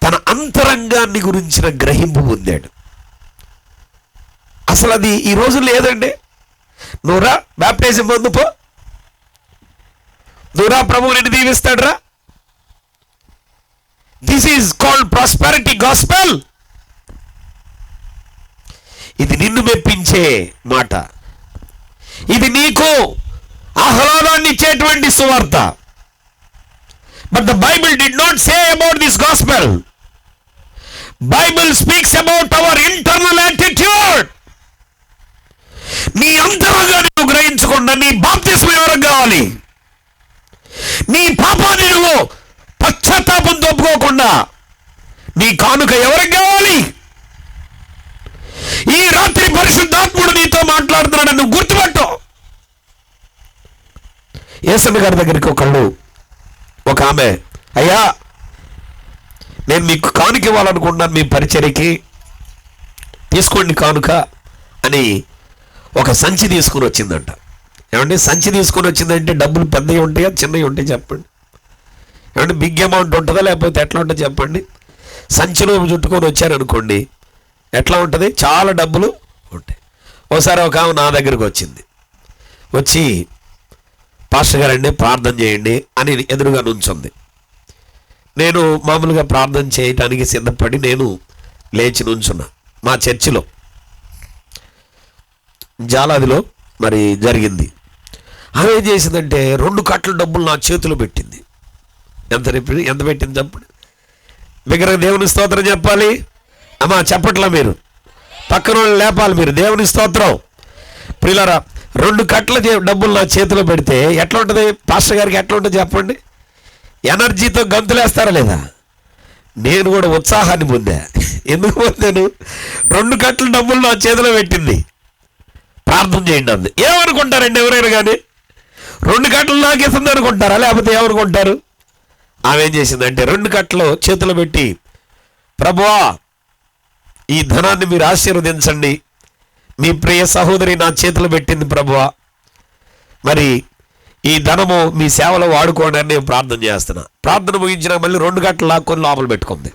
తన అంతరంగాన్ని గురించిన గ్రహింపు పొందాడు. అసలు అది ఈ రోజు లేదండి. నువ్వురా బ్యాప్టిజం పొందు పో, నువ్వురా ప్రభువు నిన్ను దీవిస్తాడు రా. This is called prosperity gospel. ఇది నిన్ను మెప్పించే మాట, ఇది నీకు ఆహ్లాదాన్ని ఇచ్చేటువంటి సువార్త. But the Bible did not say about this gospel. Bible speaks about our internal attitude. నీ అంతరంగాన్ని నువ్వు గ్రహించకుండా నీ బాప్తిస్మం ఎవరికి కావాలి? నీ పాపాన్ని నువ్వు పశ్చాత్తాపంతో ఒప్పుకోకుండా నీ కానుక ఎవరికి కావాలి? ఈ రాత్రి పరిశుద్ధాత్ముడు నీతో మాట్లాడుతున్నాడు, నువ్వు గుర్తుపట్టు. యేసయ్య గారి దగ్గరికి ఒక ఆమె, అయ్యా నేను మీకు కానుక ఇవ్వాలనుకుంటున్నాను, మీ పరిచర్యకి తీసుకోండి కానుక అని ఒక సంచి తీసుకుని వచ్చిందంట. ఏమంటే సంచి తీసుకుని వచ్చిందంటే డబ్బులు పెద్దవి ఉంటాయా చిన్నవి ఉంటాయి చెప్పండి? ఏమంటే బిగ్ అమౌంట్ ఉంటుందా లేకపోతే ఎట్లా ఉంటుంది చెప్పండి? సంచిలో చుట్టుకొని వచ్చారనుకోండి ఎట్లా ఉంటుంది? చాలా డబ్బులు ఉంటాయి. ఒకసారి ఒక ఆమె నా దగ్గరికి వచ్చింది. వచ్చి పాస్టర్ గారండి ప్రార్థన చేయండి అని ఎదురుగా నుంచుంది. నేను మామూలుగా ప్రార్థన చేయటానికి సిద్ధపడి నేను లేచి నుంచున్నా. మా చర్చిలో జాలాదిలో మరి జరిగింది. ఆమె ఏం చేసిందంటే 2 కట్టల డబ్బులు నా చేతిలో పెట్టింది. ఎంత పెట్టింది చెప్పండి? దగ్గర దేవుని స్తోత్రం చెప్పాలి. అమ్మా చెప్పట్లా మీరు, పక్కన వాళ్ళు లేపాలి మీరు. దేవుని స్తోత్రం. ప్రియులారా, 2 కట్టల డబ్బులు నా చేతిలో పెడితే ఎట్లా ఉంటుంది? పాస్టర్ గారికి ఎట్లా ఉంటుంది చెప్పండి? ఎనర్జీతో గంతులేస్తారా లేదా? నేను కూడా ఉత్సాహాన్ని పొందా. ఎందుకు పొందాను? 2 కట్టల డబ్బులు నా చేతిలో పెట్టింది. ప్రార్థన చేయండి అంది. ఏమనుకుంటారండి ఎవరైనా కానీ? 2 కట్టలు నాకేస్తుంది అనుకుంటారా లేకపోతే ఏమనుకుంటారు? ఆమె ఏం చేసిందంటే 2 కట్టలు చేతిలో పెట్టి, ప్రభువా ఈ ధనాన్ని మీరు ఆశీర్వదించండి, మీ ప్రియ సహోదరి నా చేతిలో పెట్టింది ప్రభువా, మరి ఈ ధనము మీ సేవలో వాడుకోండి అని నేను ప్రార్థన చేస్తున్నా. ప్రార్థన ముగించిన మళ్ళీ 2 కట్టలు లాక్కొని లోపల పెట్టుకుంది.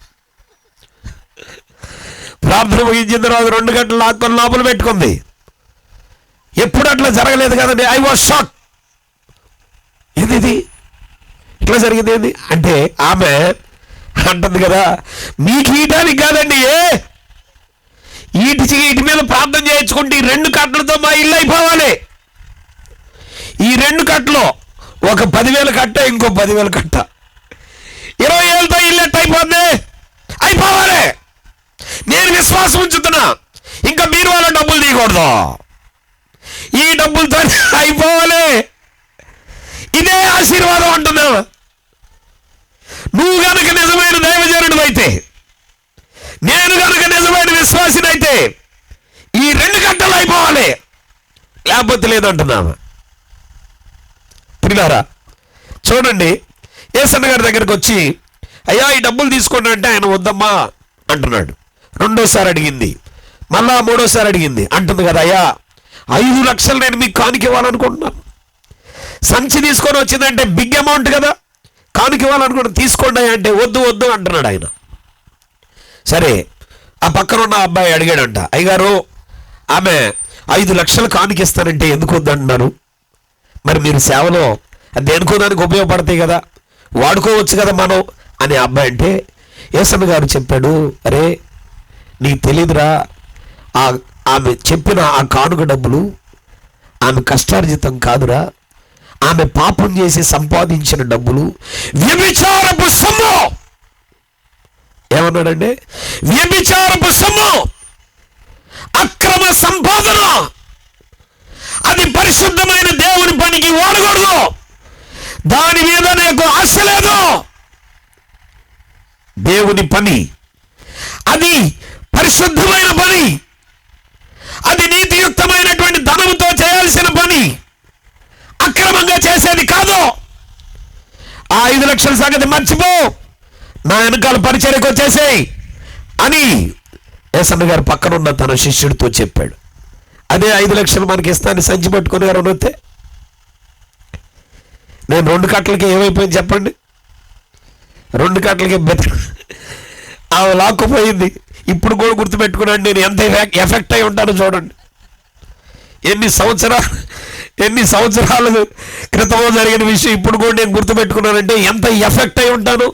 ప్రార్థన ముగించిన తర్వాత 2 కట్టలు లాక్కొని లోపల పెట్టుకుంది. ఎప్పుడు అట్లా జరగలేదు కదండి. I was shock. ఏది ఇట్లా జరిగింది ఏంది అంటే ఆమె అంటుంది కదా, మీకు ఈయటానికి కాదండి, వీటి మీద ప్రార్థన చేయించుకుంటే ఈ 2 కట్టలతో మా ఇల్లు అయిపోవాలి. ఈ 2 కట్టలో ఒక 10,000 కట్ట, ఇంకో 10,000 కట్ట, 20,000తో ఇల్లు ఎట్ట అయిపోవాలి. నేను విశ్వాసం ఉంచుతున్నా, ఇంకా మీరు వాళ్ళ డబ్బులు తీయకూడదు, ఈ డబ్బులతో అయిపోవాలి. ఇదే ఆశీర్వాదం అంటున్నా. నువ్వు కనుక నిజమైన దైవజనుడు అయితే, విశ్వాసినైతే ఈ 2 గంటలు అయిపోవాలి, లేకపోతే లేదంటున్నాము. ప్రియులారా చూడండి, యేసన్న గారి దగ్గరికి వచ్చి అయ్యా ఈ డబ్బులు తీసుకోండి అంటే ఆయన వద్దమ్మా అంటున్నాడు. 2వ అడిగింది, మళ్ళా 3వ అడిగింది, అంటుంది కదా అయ్యా 5 లక్షలు నేను మీకు కానుక ఇవ్వాలనుకుంటున్నాను. సంచి తీసుకొని వచ్చిందంటే బిగ్ అమౌంట్ కదా, కానుక ఇవ్వాలనుకుంటున్నాను, తీసుకోండి అంటే వద్దు వద్దు అంటున్నాడు ఆయన. సరే ఆ పక్కన ఉన్న అబ్బాయి అడిగాడంట, అయ్యగారు ఆమె 5 లక్షలు కానుక ఇస్తానంటే ఎందుకు వద్దంటున్నారు? మరి మీరు సేవలో దేనికో దానికి ఉపయోగపడతాయి కదా, వాడుకోవచ్చు కదా మనం అని అబ్బాయి అంటే యేసన్న గారు చెప్పాడు, అరే నీకు తెలీదురా, ఆమె చెప్పిన ఆ కానుక డబ్బులు ఆమె కష్టార్జితం కాదురా, ఆమె పాపం చేసి సంపాదించిన డబ్బులు వ్యభిచారపు సొమ్ము. ఏమన్నాడంటే వ్యభిచారపు సొమ్ము, అక్రమ సంపాదన, అది పరిశుద్ధమైన దేవుని పనికి వాడకూడదు, దాని మీద నాకు ఆశ లేదు. దేవుని పని అది పరిశుద్ధమైన పని, అది నీతియుక్తమైనటువంటి ధనముతో చేయాల్సిన పని, అక్రమంగా చేసేది కాదు. ఆ 5 లక్షల సంగతి మర్చిపో, నా వెనకాల పరిచర్యకు వచ్చేసేయి అని యేసన్న గారు పక్కనున్న తన శిష్యుడితో చెప్పాడు. అదే 5 లక్షలు మనకి ఇస్తాను సంచి పట్టుకుని గారు వస్తే నేను 2 కట్టలకి ఏమైపోయింది చెప్పండి? 2 కట్టలకి ఆమె లాక్కుపోయింది. ఇప్పుడు కూడా గుర్తుపెట్టుకున్నాను, నేను ఎంత ఎఫెక్ట్ అయి ఉంటానో చూడండి. ఎన్ని సంవత్సరాల క్రితం జరిగిన విషయం ఇప్పుడు కూడా నేను గుర్తుపెట్టుకున్నానంటే ఎంత ఎఫెక్ట్ అయి ఉంటాను,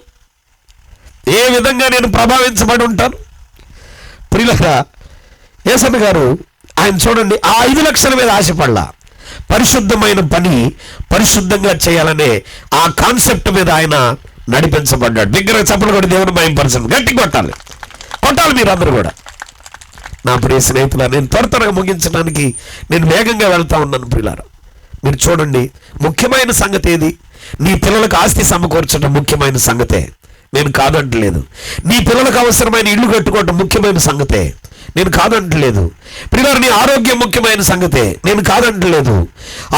ఏ విధంగా నేను ప్రభావించబడి ఉంటాను. ప్రియులారా యేసన్న గారు ఆయన చూడండి, ఆ 5 లక్షల మీద ఆశపడలా, పరిశుద్ధమైన పని పరిశుద్ధంగా చేయాలనే ఆ కాన్సెప్ట్ మీద ఆయన నడిపించబడ్డాడు. దగ్గర చప్పలు కొట్టి దేవుని మహిమపరచండి, గట్టి కొట్టాలి మీరు అందరూ కూడా. నా ప్రియ స్నేహితుల, నేను త్వరగా ముగించడానికి నేను వేగంగా వెళ్తా ఉన్నాను. ప్రియులారా మీరు చూడండి, ముఖ్యమైన సంగతి ఏది? నీ పిల్లలకు ఆస్తి సమకూర్చడం ముఖ్యమైన సంగతే, నేను కాదంటలేదు. నీ పిల్లలకు అవసరమైన ఇల్లు కట్టుకోవడం ముఖ్యమైన సంగతే, నేను కాదంటలేదు. ప్రియులారా నీ ఆరోగ్యం ముఖ్యమైన సంగతే, నేను కాదంటలేదు.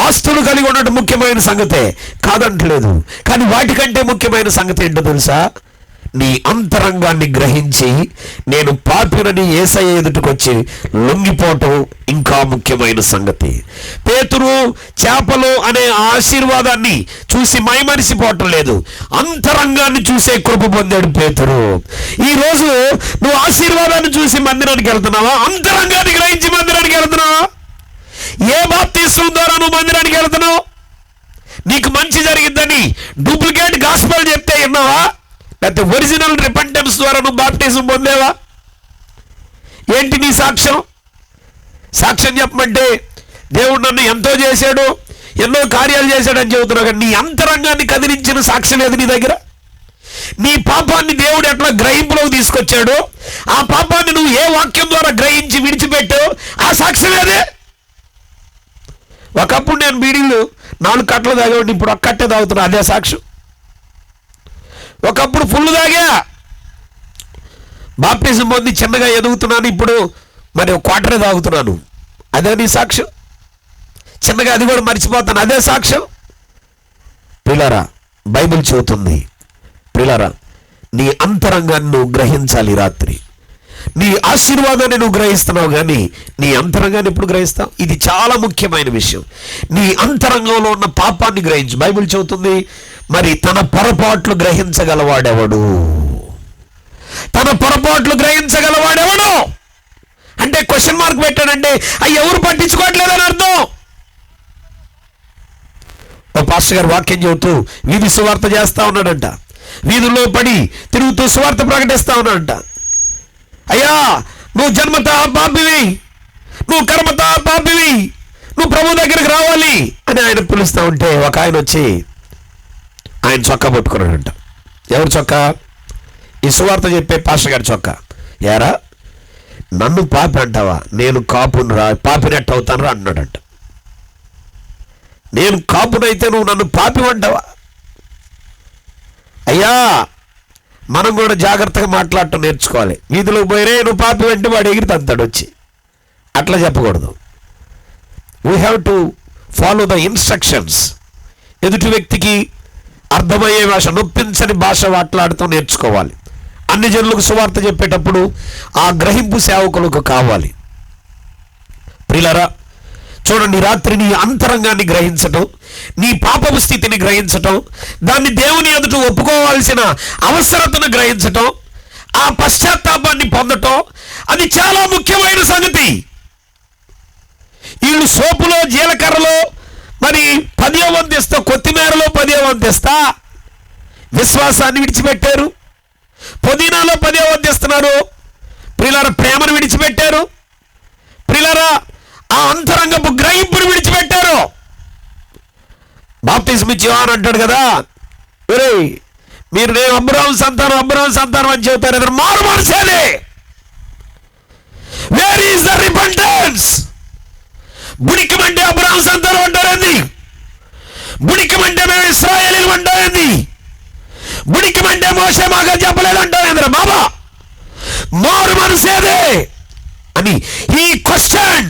ఆస్తులు కలిగి ఉండటం ముఖ్యమైన సంగతే, కాదంటలేదు. కానీ వాటికంటే ముఖ్యమైన సంగతి ఏంటో తెలుసా? నీ అంతరంగాన్ని గ్రహించి నేను పాపినని యేసయ్య ఎదుటికొచ్చి లొంగిపోవటం ఇంకా ముఖ్యమైన సంగతి. పేతురు చేపలు అనే ఆశీర్వాదాన్ని చూసి మైమరిసిపోవటం లేదు, అంతరంగాన్ని చూసే కృప పొందాడు పేతురు. ఈరోజు నువ్వు ఆశీర్వాదాన్ని చూసి మందిరానికి వెళ్తున్నావా? అంతరంగాన్ని గ్రహించి మందిరానికి వెళ్తున్నావా? ఏ బాప్తిస్మం ద్వారా నువ్వు మందిరానికి వెళ్తున్నావు? నీకు మంచి జరిగిద్దని డూప్లికేట్ గాస్పెల్ చెప్తే విన్నావా? లేకపోతే ఒరిజినల్ రిపెంటెన్స్ ద్వారా నువ్వు బాప్టిజం పొందేవా? ఏంటి నీ సాక్ష్యం? సాక్ష్యం చెప్పమంటే దేవుడు నన్ను ఎంతో చేశాడు, ఎన్నో కార్యాలు చేశాడని చెబుతున్నావు, కానీ నీ అంతరంగాన్ని కదిలించిన సాక్ష్యం లేదు నీ దగ్గర. నీ పాపాన్ని దేవుడు ఎట్లా గ్రహింపులోకి తీసుకొచ్చాడో, ఆ పాపాన్ని నువ్వు ఏ వాక్యం ద్వారా గ్రహించి విడిచిపెట్టావు, ఆ సాక్ష్యం ఏదే. ఒకప్పుడు నేను బీడీలు 4 కట్టలు తాగేవాడిని, ఇప్పుడు 1 కట్టే తాగుతున్నా, అదే సాక్ష్యం. ఒకప్పుడు ఫుల్ తాగా, బాప్టిజం పొంది చిన్నగా ఎదుగుతున్నాను, ఇప్పుడు మరి 1 క్వార్టరే తాగుతున్నాను, అదే నీ సాక్ష్యం. చిన్నగా అది కూడా మర్చిపోతాను, అదే సాక్ష్యం. ప్రియులారా బైబిల్ చెబుతుంది, ప్రియులారా నీ అంతరంగాన్ని నువ్వు గ్రహించాలి. రాత్రి నీ ఆశీర్వాదాన్ని నువ్వు గ్రహిస్తున్నావు, కానీ నీ అంతరంగాన్ని ఎప్పుడు గ్రహిస్తావు? ఇది చాలా ముఖ్యమైన విషయం. నీ అంతరంగంలో ఉన్న పాపాన్ని గ్రహించు. బైబిల్ చెబుతుంది, మరి తన పొరపాట్లు గ్రహించగలవాడెవడు? తన పొరపాట్లు గ్రహించగలవాడెవడు అంటే క్వశ్చన్ మార్క్ పెట్టాడంటే అవి ఎవరు పట్టించుకోవట్లేదని అర్థం. ఓ పాస్టర్ గారు వాక్యం చెబుతూ వీధి సువార్త చేస్తా ఉన్నాడంట, వీధుల్లో పడి తిరుగుతూ సువార్త ప్రకటిస్తా ఉన్నాడంట. అయ్యా నువ్వు జన్మతా పాపివి, నువ్వు కర్మతా పాపివి, నువ్వు ప్రభు దగ్గరికి రావాలి అని ఆయన పిలుస్తూ ఉంటే ఒక ఆయన వచ్చి ఆయన చొక్కా పట్టుకున్నాడంట. ఎవరు చొక్కా? ఈ సువార్త చెప్పే పాస్టర్ గారి చొక్కా. యారా నన్ను పాపి అంటావా? నేను కాపును రా, పాపినట్టు అవుతాను రా అన్నాడంట. నేను కాపునైతే నువ్వు నన్ను పాపి అంటావా? అయ్యా మనం కూడా జాగ్రత్తగా మాట్లాడటం నేర్చుకోవాలి. వీధిలోకి పోయిరే నువ్వు పాపి వెంట వాడు ఎగిరి తంతాడు వచ్చి, అట్లా చెప్పకూడదు. We have to follow the instructions. ఎదుటి వ్యక్తికి అర్థమయ్యే భాష, నొప్పించని భాష మాట్లాడుతూ నేర్చుకోవాలి. అన్ని జనులకు సువార్త చెప్పేటప్పుడు ఆ గ్రహింపు సేవకులకు కావాలి. ప్రియులారా, చూడండి, రాత్రి నీ అంతరంగాన్ని గ్రహించటం, నీ పాపపు స్థితిని గ్రహించటం, దాన్ని దేవుని ఎదుట ఒప్పుకోవాల్సిన అవసరతను గ్రహించటం, ఆ పశ్చాత్తాపాన్ని పొందటం, అది చాలా ముఖ్యమైన సంగతి. వీళ్ళు సోపులో జీలకర్రలో మరి 10వ వంతెస్తా, కొత్తిమీరలో 10వ వంతెస్తా విశ్వాసాన్ని విడిచిపెట్టారు. పుదీనాలో 10వ వంతెస్తున్నారు. ప్రియులారా, ప్రేమను విడిచిపెట్టారు. ప్రియులారా, ఆ అంతరంగపు గ్రహింపును విడిచిపెట్టారు. బాప్తిస్మ ఇచ్చి యోహాను అంటాడు కదా, మీరు నేను అబ్రహాము సంతానం అని చెబుతారు, ఎదురు మారు మనసేది. Where is the repentance? బుడికమంటే అబ్రహాము సంతానం అంటారేంది? బుడికమంటే మేము ఇశ్రాయేలీలు అంటారేంది? బుడికమంటే మోషే మాగా చెప్పలేదు అంటారేంద్ర బాబా? మారు మనసేదే అని ఈ క్వశ్చన్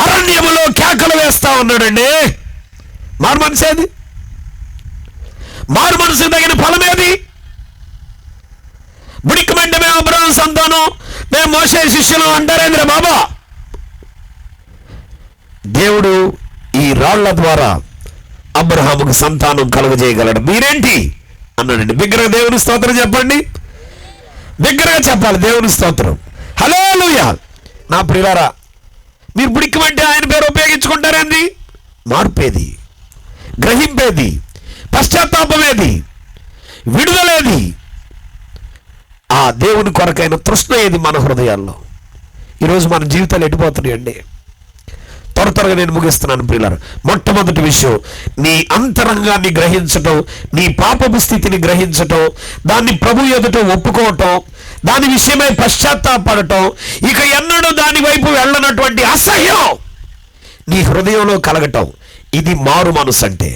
అరణ్యములో కేకలు వేస్తా ఉన్నాడండి. మారు మనసేది? మారు మనసుకు తగిన ఫలమేది? బుడికమంటే మేము అబ్రహాము సంతానం, మేము మోషే శిష్యులం అంటారేంద్ర బాబా? దేవుడు ఈ రాళ్ల ద్వారా అబ్రహాముకు సంతానం కలుగజేయగలడు, మీరేంటి అన్నాడండి. బిగ్గరగా దేవుని స్తోత్రం చెప్పండి. బిగ్గరగా చెప్పాలి దేవుని స్తోత్రం. హల్లెలూయా. నా ప్రియులారా, మీరు బుడికమంటే ఆయన పేరు ఉపయోగించుకుంటారేంది? మార్పేది, గ్రహింపేది, పశ్చాత్తాపమేది, విడుదలేది, ఆ దేవుని కొరకైన తృష్ణ ఏది మన హృదయాల్లో? ఈరోజు మన జీవితాలు ఎడిపోతున్నాయండి. త్వరగా నేను ముగిస్తున్నాను ప్రియులారా. మొట్టమొదటి విషయం, నీ అంతరంగాన్ని గ్రహించటం, నీ పాపపు స్థితిని గ్రహించటం, దాన్ని ప్రభు ఎదుట ఒప్పుకోవటం, దాని విషయమై పశ్చాత్తాపడటం, ఇక ఎన్నడూ దాని వైపు వెళ్ళనటువంటి అసహ్యం నీ హృదయంలో కలగటం. ఇది మారు మనసు అంటే.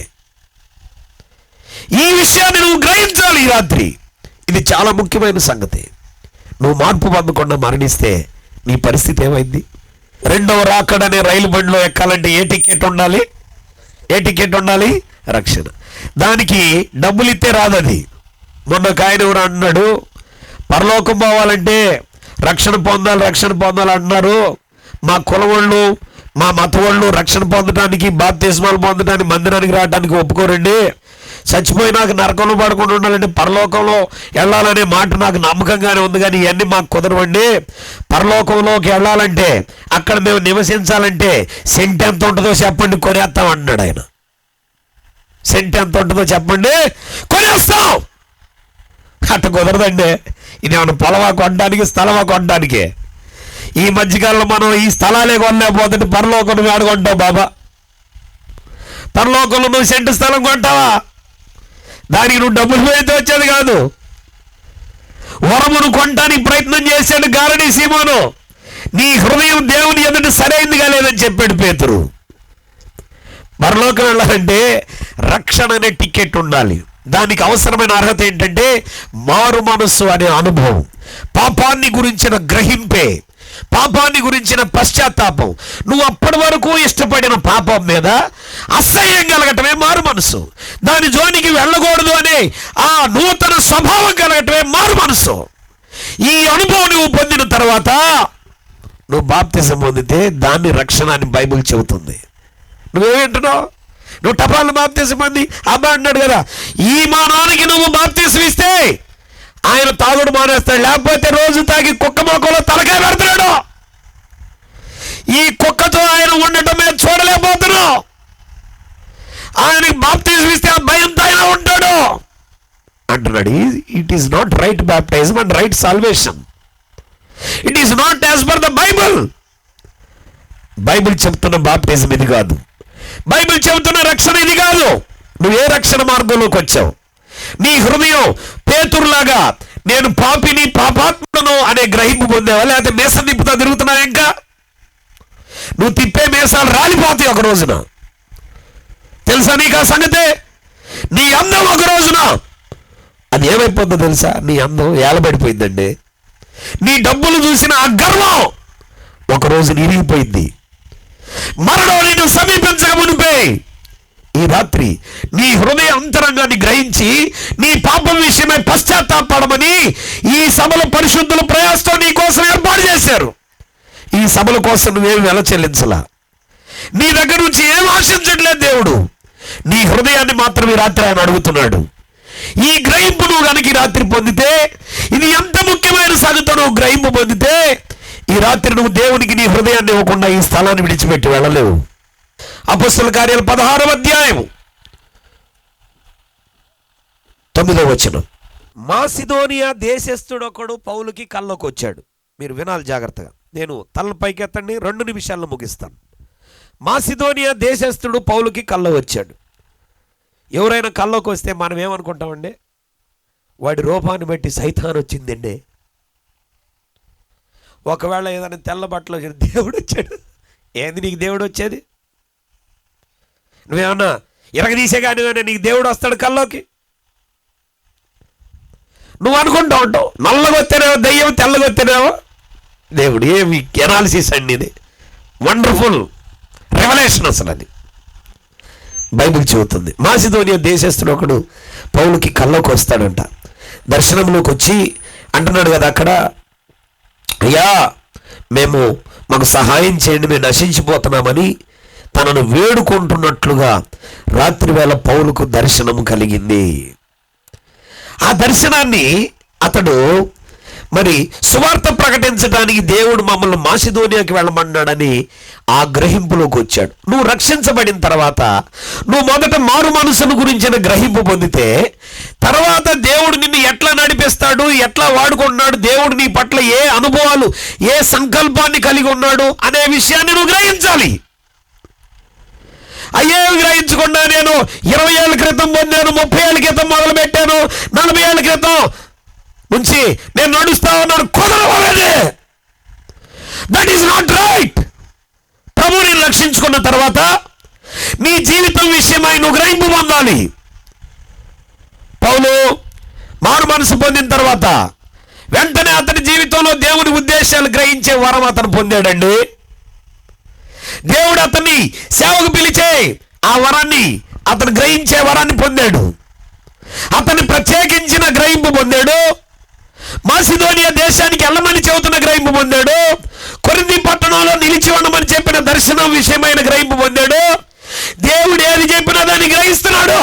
ఈ విషయాన్ని నువ్వు గ్రహించాలి ఈ రాత్రి. ఇది చాలా ముఖ్యమైన సంగతి. నువ్వు మార్పు పొందకుండా మరణిస్తే నీ పరిస్థితి ఏమైంది? రెండవ రాకడనే రైలు బండిలో ఎక్కాలంటే ఏ టికెట్ ఉండాలి? ఏ టికెట్ ఉండాలి? రక్షణ. దానికి డబ్బులు ఇస్తే రాదు అది. మొన్న ఒక ఆయన ఎవరు అన్నాడు, పరలోకం పోవాలంటే రక్షణ పొందాలి అంటున్నారు. మా కుల వాళ్ళు, మా మత వాళ్ళు రక్షణ పొందడానికి, బాప్తిస్మాలు పొందడానికి, మందిరానికి రావడానికి ఒప్పుకోరండి. చచ్చిపోయినాక నరకంలో పడకుండా ఉండాలంటే పరలోకంలో వెళ్ళాలనే మాట నాకు నమ్మకంగానే ఉంది, కానీ ఇవన్నీ మాకు కుదరవండి. పరలోకంలోకి వెళ్ళాలంటే, అక్కడ మేము నివసించాలంటే సెంట్ ఎంత ఉంటుందో చెప్పండి, కొనేస్తాం అన్నాడు ఆయన. సెంట్ ఎంత ఉంటుందో చెప్పండి, కొనేస్తాం. అట్ట కుదరదండి. ఇది ఏమన్నా పొలమా కొనడానికి, స్థలమా కొనడానికి? ఈ మధ్యకాలంలో మనం ఈ స్థలాలే కొనలేకపోతుంటే పరలోకం నువ్వు ఆడుకుంటావు బాబా? పరలోకంలో నువ్వు సెంటు స్థలం కొంటావా? దానికి నువ్వు డబ్బులు పోయితే వచ్చేది కాదు. వరమును కొనటానికి ప్రయత్నం చేశాడు గారడీ సీమోను. నీ హృదయం దేవుని ఎదుట సరైందిగా లేదని చెప్పాడు పేతురు. పరలోకం వెళ్ళాలంటే రక్షణ అనే టికెట్ ఉండాలి. దానికి అవసరమైన అర్హత ఏంటంటే మారు మనస్సు అనే అనుభవం, పాపాన్ని గురించిన గ్రహింపే, పాపాన్ని గురించిన పశ్చాత్తాపం. నువ్వు అప్పటి వరకు ఇష్టపడిన పాపం మీద అసహ్యం కలగటమే మారు మనసు. దాని జోనికి వెళ్ళకూడదు అనే ఆ నూతన స్వభావం కలగటమే మారు మనసు. ఈ అనుభవం నువ్వు పొందిన తర్వాత నువ్వు బాప్తిజం పొందితే దాన్ని రక్షణ అని బైబిల్ చెబుతుంది. నువ్వేంటున్నావు? నువ్వు టపాలను బాప్తిజం పొంది అబ్బా అన్నాడు కదా, ఈ మానానికి నువ్వు బాప్తిజం ఇస్తే ఆయన తాగుడు మానేస్తాడు. లేకపోతే రోజు తాగి కుక్క మొక్కలో తలకాయ పెడతాడు. ఈ కుక్కతో ఆయన ఉండటం మేము చూడలేకపోతున్నాం. ఆయనకి బాప్తిజం ఇస్తే ఆ భయంతో ఆయన ఉంటాడు అంటున్నాడు. It is not right baptism and right salvation. It is not as per the Bible. Bible చెప్తున్న బాప్టిజం ఇది కాదు. బైబిల్ చెబుతున్న రక్షణ ఇది కాదు. నువ్వు ఏ రక్షణ మార్గంలోకి వచ్చావు? నీ హృదయం పేతురులాగా నేను పాపిని, పాపాత్మను అనే గ్రహింపు పొందేవా? లేకపోతే మీసం తిప్పుతా తిరుగుతున్నావు? ఇంకా నువ్వు తిప్పే మీసాలు రాలిపోతాయి ఒక రోజున. తెలుసా నీకు ఆ సంగతే? నీ అందం ఒక రోజున అది ఏమైపోద్దో తెలుసా? నీ అందం ఏలబడిపోయిందండి. నీ డబ్బులు చూసిన ఆ గర్వం ఒకరోజు ఇరిగిపోయింది. మరణం నేను సమీపించక మునిపే ఈ రాత్రి నీ హృదయ అంతరంగాన్ని గ్రహించి నీ పాపం విషయమై పశ్చాత్తాపడమని ఈ సభల పరిశుద్ధుల ప్రయాసతో నీ కోసం ఏర్పాటు చేశారు. ఈ సభల కోసం నువ్వేమి వెల చెల్లించలా, నీ దగ్గర నుంచి ఏం ఆశించట్లేదు దేవుడు. నీ హృదయాన్ని మాత్రం ఈ రాత్రి ఆయన అడుగుతున్నాడు. ఈ గ్రహింపు నువ్వు కనుక ఈ రాత్రి పొందితే, ఇది ఎంత ముఖ్యమైన సంగతి నువ్వు గ్రహింపు పొందితే, ఈ రాత్రి నువ్వు దేవునికి నీ హృదయాన్ని ఇవ్వకుండా ఈ స్థలాన్ని విడిచిపెట్టి వెళ్ళలేవు. అపొస్తలుల కార్యాలు 16వ అధ్యాయం 9వ వచనం. మాసిదోనియా దేశస్థుడొకడు పౌలుకి కల్లోకి వచ్చాడు. మీరు వినాలి జాగ్రత్తగా. నేను తలపైకి ఎత్తండి, 2 నిమిషాల్లో ముగిస్తాను. మాసిదోనియా దేశస్థుడు పౌలుకి కల్లో వచ్చాడు. ఎవరైనా కల్లోకి వస్తే మనం ఏమనుకుంటామండి? వాడి రూపాన్ని బట్టి సైతాన్ వచ్చిందండి. ఒకవేళ ఏదైనా తెల్ల బట్టలు వచ్చి దేవుడు వచ్చాడు, ఏంది నీకు దేవుడు వచ్చేది? నువ్వేమన్నా ఇరగదీసే కానీ నీకు దేవుడు వస్తాడు కల్లోకి? నువ్వు అనుకుంటా ఉంటావు, నల్లగొత్తేనేవో దెయ్యం, తెల్లగొత్తేనేవో దేవుడు. ఏమి ఎనాలిసిస్ అండి ఇది! వండర్ఫుల్ రెవల్యూషన్ అసలు అది బైబిల్ చెబుతుంది. మాసిదోనియా దేశస్థుడు ఒకడు పౌలుకి కల్లోకి వస్తాడంట. దర్శనంలోకి వచ్చి అంటున్నాడు కదా అక్కడ, అయ్యా మాకు సహాయం చేయండి, మేము నశించిపోతున్నామని తనను వేడుకుంటున్నట్లుగా రాత్రి వేళ పౌలుకు దర్శనం కలిగింది. ఆ దర్శనాన్ని అతడు మరి సువార్త ప్రకటించడానికి దేవుడు మమ్మల్ని మాసిదోనియాకి వెళ్ళమన్నాడని ఆ గ్రహింపులోకి వచ్చాడు. నువ్వు రక్షించబడిన తర్వాత నువ్వు మొదట మారు మనసును గురించిన గ్రహింపు పొందితే, తర్వాత దేవుడు నిన్ను ఎట్లా నడిపిస్తాడు, ఎట్లా వాడుకుంటున్నాడు, దేవుడు నీ పట్ల ఏ అనుభవాలు, ఏ సంకల్పాన్ని కలిగి ఉన్నాడు అనే విషయాన్ని నువ్వు గ్రహించాలి. అయ్యేవి గ్రహించకుండా నేను 20 ఏళ్ళ క్రితం పొందాను, 30 ఏళ్ళ క్రితం మొదలు పెట్టాను, 40 ఏళ్ళ క్రితం నుంచి నేను నడుస్తా ఉన్నాను, కుదరవలేదే. That is not right. ప్రభువుని రక్షించుకున్న తర్వాత నీ జీవితం విషయమై నువ్వు గ్రహింపు పొందాలి. పౌలు మారు మనసు పొందిన తర్వాత వెంటనే అతని జీవితంలో దేవుని ఉద్దేశాలు గ్రహించే వరం అతను పొందాడండి. దేవుడు అతన్ని సేవకు పిలిచే ఆ వరాన్ని, అతను గ్రహించే వరాన్ని పొందాడు. అతన్ని ప్రత్యేకించిన గ్రహింపు పొందాడు. మాసిదోనియా దేశానికి వెళ్ళమని చెబుతున్న గ్రహింపు పొందాడు. కొరింథీ పట్టణంలో నిలిచి ఉండమని చెప్పిన దర్శనం విషయమైన గ్రహింపు పొందాడు. దేవుడు ఏది చెప్పినా దాన్ని గ్రహిస్తున్నాడు.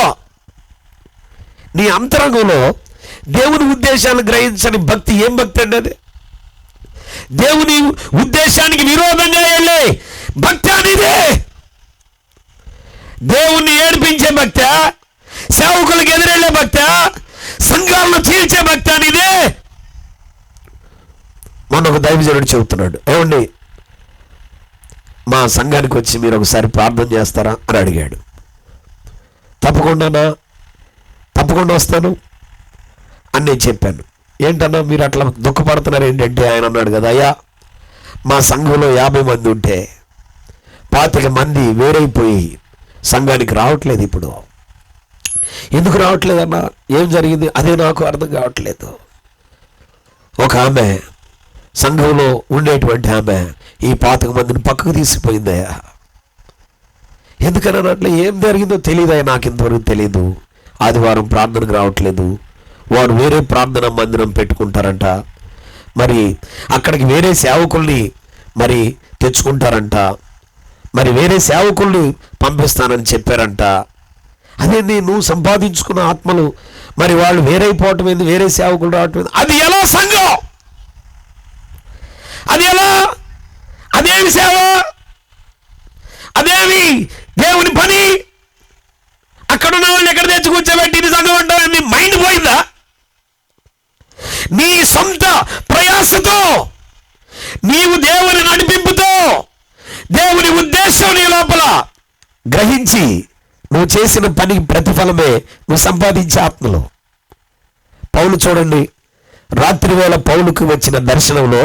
నీ అంతరంగంలో దేవుని ఉద్దేశాలు గ్రహించని భక్తి ఏం భక్తి అండి అది? దేవుని ఉద్దేశానికి విరోధంగా వెళ్ళే భక్తి అనేదే. దేవుణ్ణి ఏడిపించే భక్త, సేవకులకు ఎదురెళ్ళే భక్త, సంఘాలను చీల్చే భక్తి అనేదే. మొన్న ఒక దైవజనుడు చెబుతున్నాడు, ఏమండి మా సంఘానికి వచ్చి మీరు ఒకసారి ప్రార్థన చేస్తారా అని అడిగాడు. తప్పకుండా వస్తాను అని నేను చెప్పాను. ఏంటన్నా మీరు అట్లా దుఃఖపడుతున్నారు ఏంటంటే, ఆయన అన్నాడు కదా, అయ్యా మా సంఘంలో 50 మంది ఉంటే 25 మంది వేరైపోయి సంఘానికి రావట్లేదు. ఇప్పుడు ఎందుకు రావట్లేదన్నా? ఏం జరిగింది? అదే నాకు అర్థం కావట్లేదు. ఒక ఆమె సంఘంలో ఉండేటువంటి ఆమె ఈ 25 మందిని పక్కకు తీసుకుపోయిందయ్యా. ఎందుకన్నా అట్లా ఏం జరిగిందో తెలియదయ్యా, నాకు ఇంతవరకు తెలియదు. ఆదివారం ప్రార్థనకు రావట్లేదు. వారు వేరే ప్రార్థన మందిరం పెట్టుకుంటారంట, మరి అక్కడికి వేరే సేవకుల్ని మరి తెచ్చుకుంటారంట, మరి వేరే సేవకుల్ని పంపిస్తానని చెప్పారంట. అదేంటి నువ్వు సంపాదించుకున్న ఆత్మలు మరి వాళ్ళు వేరైపోవటం ఏంది, వేరే సేవకులు రావటం ఏంది? అది ఎలా సంఘం? అది ఎలా? అదేమి సేవ? అదేమి దేవుని పని? అక్కడున్న వాళ్ళు ఎక్కడ తెచ్చి కూర్చోబెట్టి ఇది సంఘం అంటారు? నీ మైండ్ పోయిందా? నీ సొంత ప్రయాసతో, నీవు దేవుని నడిపింపుతో, దేవుని ఉద్దేశం నీ లోపల గ్రహించి నువ్వు చేసిన పనికి ప్రతిఫలమే నువ్వు సంపాదించే ఆత్మలో. పౌలు చూడండి, రాత్రి వేళ పౌలుకు వచ్చిన దర్శనంలో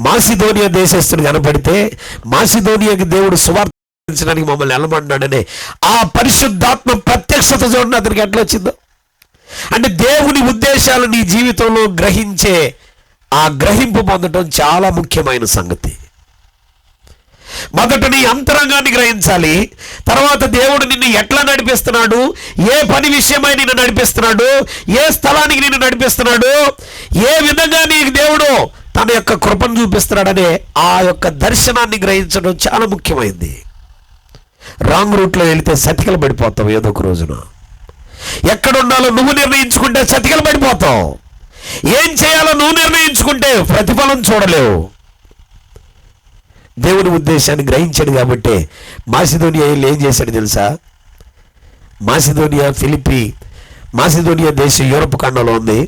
మాసిదోనియా దేశస్థుడు కనపడితే, మాసిదోనియాకి దేవుడు సువార్తించడానికి మమ్మల్ని వెళ్ళమన్నాడనే ఆ పరిశుద్ధాత్మ ప్రత్యక్షత చూడండి అతనికి ఎట్లా వచ్చిందో. అంటే దేవుని ఉద్దేశాలు నీ జీవితంలో గ్రహించే ఆ గ్రహింపు పొందడం చాలా ముఖ్యమైన సంగతి. మొదట నీ అంతరంగాన్ని గ్రహించాలి. తర్వాత దేవుడు నిన్ను ఎట్లా నడిపిస్తున్నాడు, ఏ పని విషయమై నిన్ను నడిపిస్తున్నాడు, ఏ స్థలానికి నిన్ను నడిపిస్తున్నాడు, ఏ విధంగా నీకు దేవుడు తన యొక్క కృపను చూపిస్తున్నాడనే ఆ యొక్క దర్శనాన్ని గ్రహించడం చాలా ముఖ్యమైనది. రాంగ్ రూట్లో వెళితే సతికలు పడిపోతావు. ఏదో ఒక రోజున ఎక్కడుండాలో నువ్వు నిర్ణయించుకుంటే సతికలు పడిపోతావు. ఏం చేయాలో నువ్వు నిర్ణయించుకుంటే ప్రతిఫలం చూడలేవు. దేవుని ఉద్దేశాన్ని గ్రహించాడు కాబట్టి మాసిదోనియా ఏం చేశాడు తెలుసా? మాసిదోనియా, ఫిలిప్పి, మాసిదోనియా దేశం యూరప్ ఖండంలో ఉంది.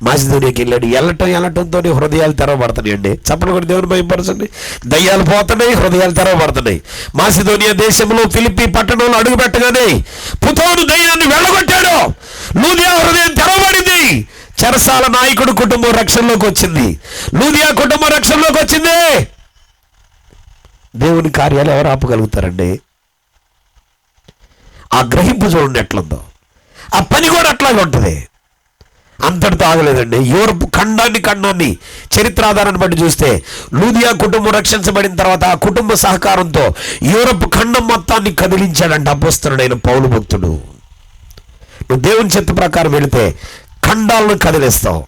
మాసిదోనియాకి వెళ్ళాడు. వెళ్ళటంతో హృదయాలు తెరవబడుతున్నాయండి. చప్పలు కూడా దేవుని భయపరచండి. దయ్యాలు పోతున్నాయి, హృదయాలు తెరవబడుతున్నాయి. మాసిదోనియా దేశంలో ఫిలిప్పి పట్టణంలో అడుగు పెట్టగానే పుతోను దయ్యాన్ని వెళ్ళగొట్టాడు. లూదియా హృదయం తెరవబడింది. చెరసాల నాయకుడు కుటుంబం రక్షణలోకి వచ్చింది. లూదియా కుటుంబం రక్షణలోకి వచ్చింది. దేవుని కార్యాలు ఎవరు ఆపగలుగుతారండి? ఆ గ్రహింపు చూడండి ఎట్లుందో. ఆ పని కూడా అట్లాగే ఉంటుంది. అంతటితో ఆగలేదండి. యూరప్ ఖండాన్ని చరిత్ర ఆధారాన్ని బట్టి చూస్తే లూదియా కుటుంబం రక్షించబడిన తర్వాత ఆ కుటుంబ సహకారంతో యూరప్ ఖండం మొత్తాన్ని కదిలించాడంట అపోస్తలుడైన పౌలు భక్తుడు. నువ్వు దేవుని చిత్త ప్రకారం వెళితే ఖండాలను కదిలిస్తావు.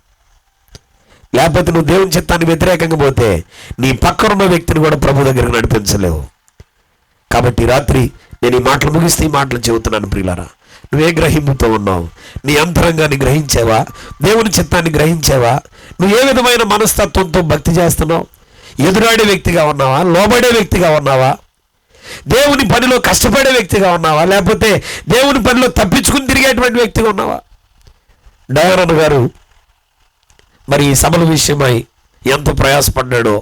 లేకపోతే నువ్వు దేవుని చిత్తానికి వ్యతిరేకంగా పోతే నీ పక్కనున్న వ్యక్తిని కూడా ప్రభు దగ్గరకు నడిపించలేవు. కాబట్టి రాత్రి నేను ఈ మాటలు ముగిస్తే ఈ మాటలు చెబుతున్నాను. ప్రియులారా, నువ్వే గ్రహింపుతో ఉన్నావు? నీ అంతరంగాన్ని గ్రహించావా? దేవుని చిత్తాన్ని గ్రహించావా? నువ్వు ఏ విధమైన మనస్తత్వంతో భక్తి చేస్తున్నావు? ఎదురాడే వ్యక్తిగా ఉన్నావా? లోబడే వ్యక్తిగా ఉన్నావా? దేవుని పనిలో కష్టపడే వ్యక్తిగా ఉన్నావా? లేకపోతే దేవుని పనిలో తప్పించుకుని తిరిగేటువంటి వ్యక్తిగా ఉన్నావా? డయానా గారు మరి ఈ సభల విషయమై ఎంత ప్రయాసపడ్డాడో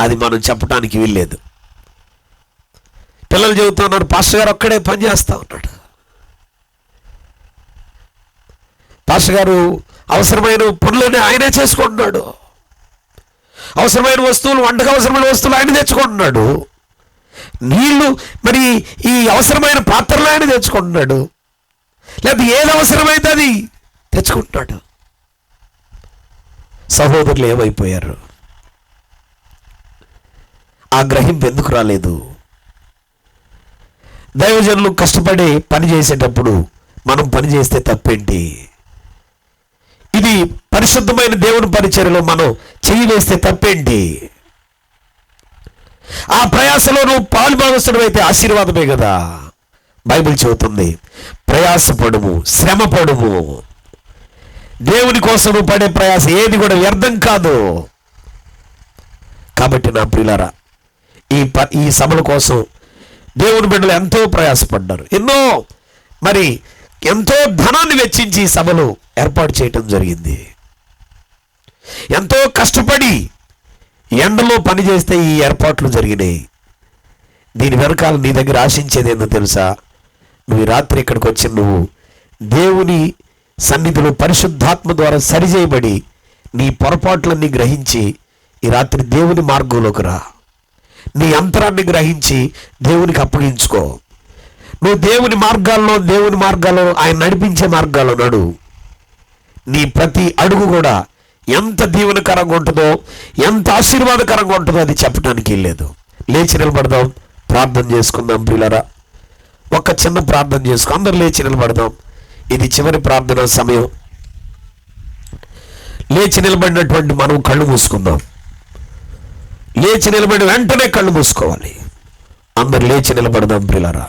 అది మనం చెప్పడానికి వీల్లేదు. పిల్లలు చెబుతున్నారు, పాస్టర్ గారు ఒక్కడే పని చేస్తూ ఉన్నాడు. పాస్టర్ గారు అవసరమైన పనులని ఆయనే చేసుకుంటున్నాడు. అవసరమైన వస్తువులు, వంటకు అవసరమైన వస్తువులు ఆయన తెచ్చుకుంటున్నాడు. నీళ్లు మరి ఈ అవసరమైన పాత్రలు ఆయన తెచ్చుకుంటున్నాడు. లేకపోతే ఏది అవసరమైతే అది తెచ్చుకుంటున్నాడు. సహోదరులు ఏమైపోయారు? ఆ గ్రహింపు ఎందుకు రాలేదు? దైవజనులు కష్టపడి పని చేసేటప్పుడు మనం పని చేస్తే తప్పేంటి? ఇది పరిశుద్ధమైన దేవుని పరిచర్యలో మనం చెయ్యి వేస్తే తప్పేంటి? ఆ ప్రయాసలో నువ్వు పాలుభాగస్తుడు అయితే ఆశీర్వాదమే కదా. బైబిల్ చెబుతుంది, ప్రయాసపడుము, శ్రమపడుము. దేవుని కోసం నువ్వు పడే ప్రయాస ఏది కూడా వ్యర్థం కాదు. కాబట్టి నా ప్రియులారా, ఈ సభల కోసం దేవుని బిడ్డలు ఎంతో ప్రయాసపడ్డారు. ఎంతో ధనాన్ని వెచ్చించి ఈ సభలు ఏర్పాటు చేయటం జరిగింది. ఎంతో కష్టపడి ఎండలో పనిచేస్తే ఈ ఏర్పాట్లు జరిగినాయి. దీని వెనకాల నీ దగ్గర ఆశించేది ఏందో తెలుసా? నువ్వు ఈ రాత్రి ఇక్కడికి వచ్చి నువ్వు దేవుని సన్నిధిలో పరిశుద్ధాత్మ ద్వారా సరిచేయబడి నీ పొరపాట్లన్నీ గ్రహించి ఈ రాత్రి దేవుని మార్గంలోకి రా. నీ అంతరాన్ని గ్రహించి దేవునికి అప్పగించుకో. నువ్వు దేవుని మార్గాల్లో ఆయన నడిపించే మార్గాల్లో నడు. నీ ప్రతి అడుగు కూడా ఎంత దీవెనకరంగా ఉంటుందో, ఎంత ఆశీర్వాదకరంగా ఉంటుందో అది చెప్పడానికి లేదు. లేచి నిలబడదాం, ప్రార్థన చేసుకుందాం. ప్రియులారా, ఒక చిన్న ప్రార్థన చేసుకో. అందరూ లేచి నిలబడదాం. ఇది చివరి ప్రార్థన సమయం. లేచి నిలబడినటువంటి మనం కళ్ళు మూసుకుందాం. లేచి నిలబడి వెంటనే కళ్ళు మూసుకోవాలి. అందరు లేచి నిలబడదాం. ప్రియులారా,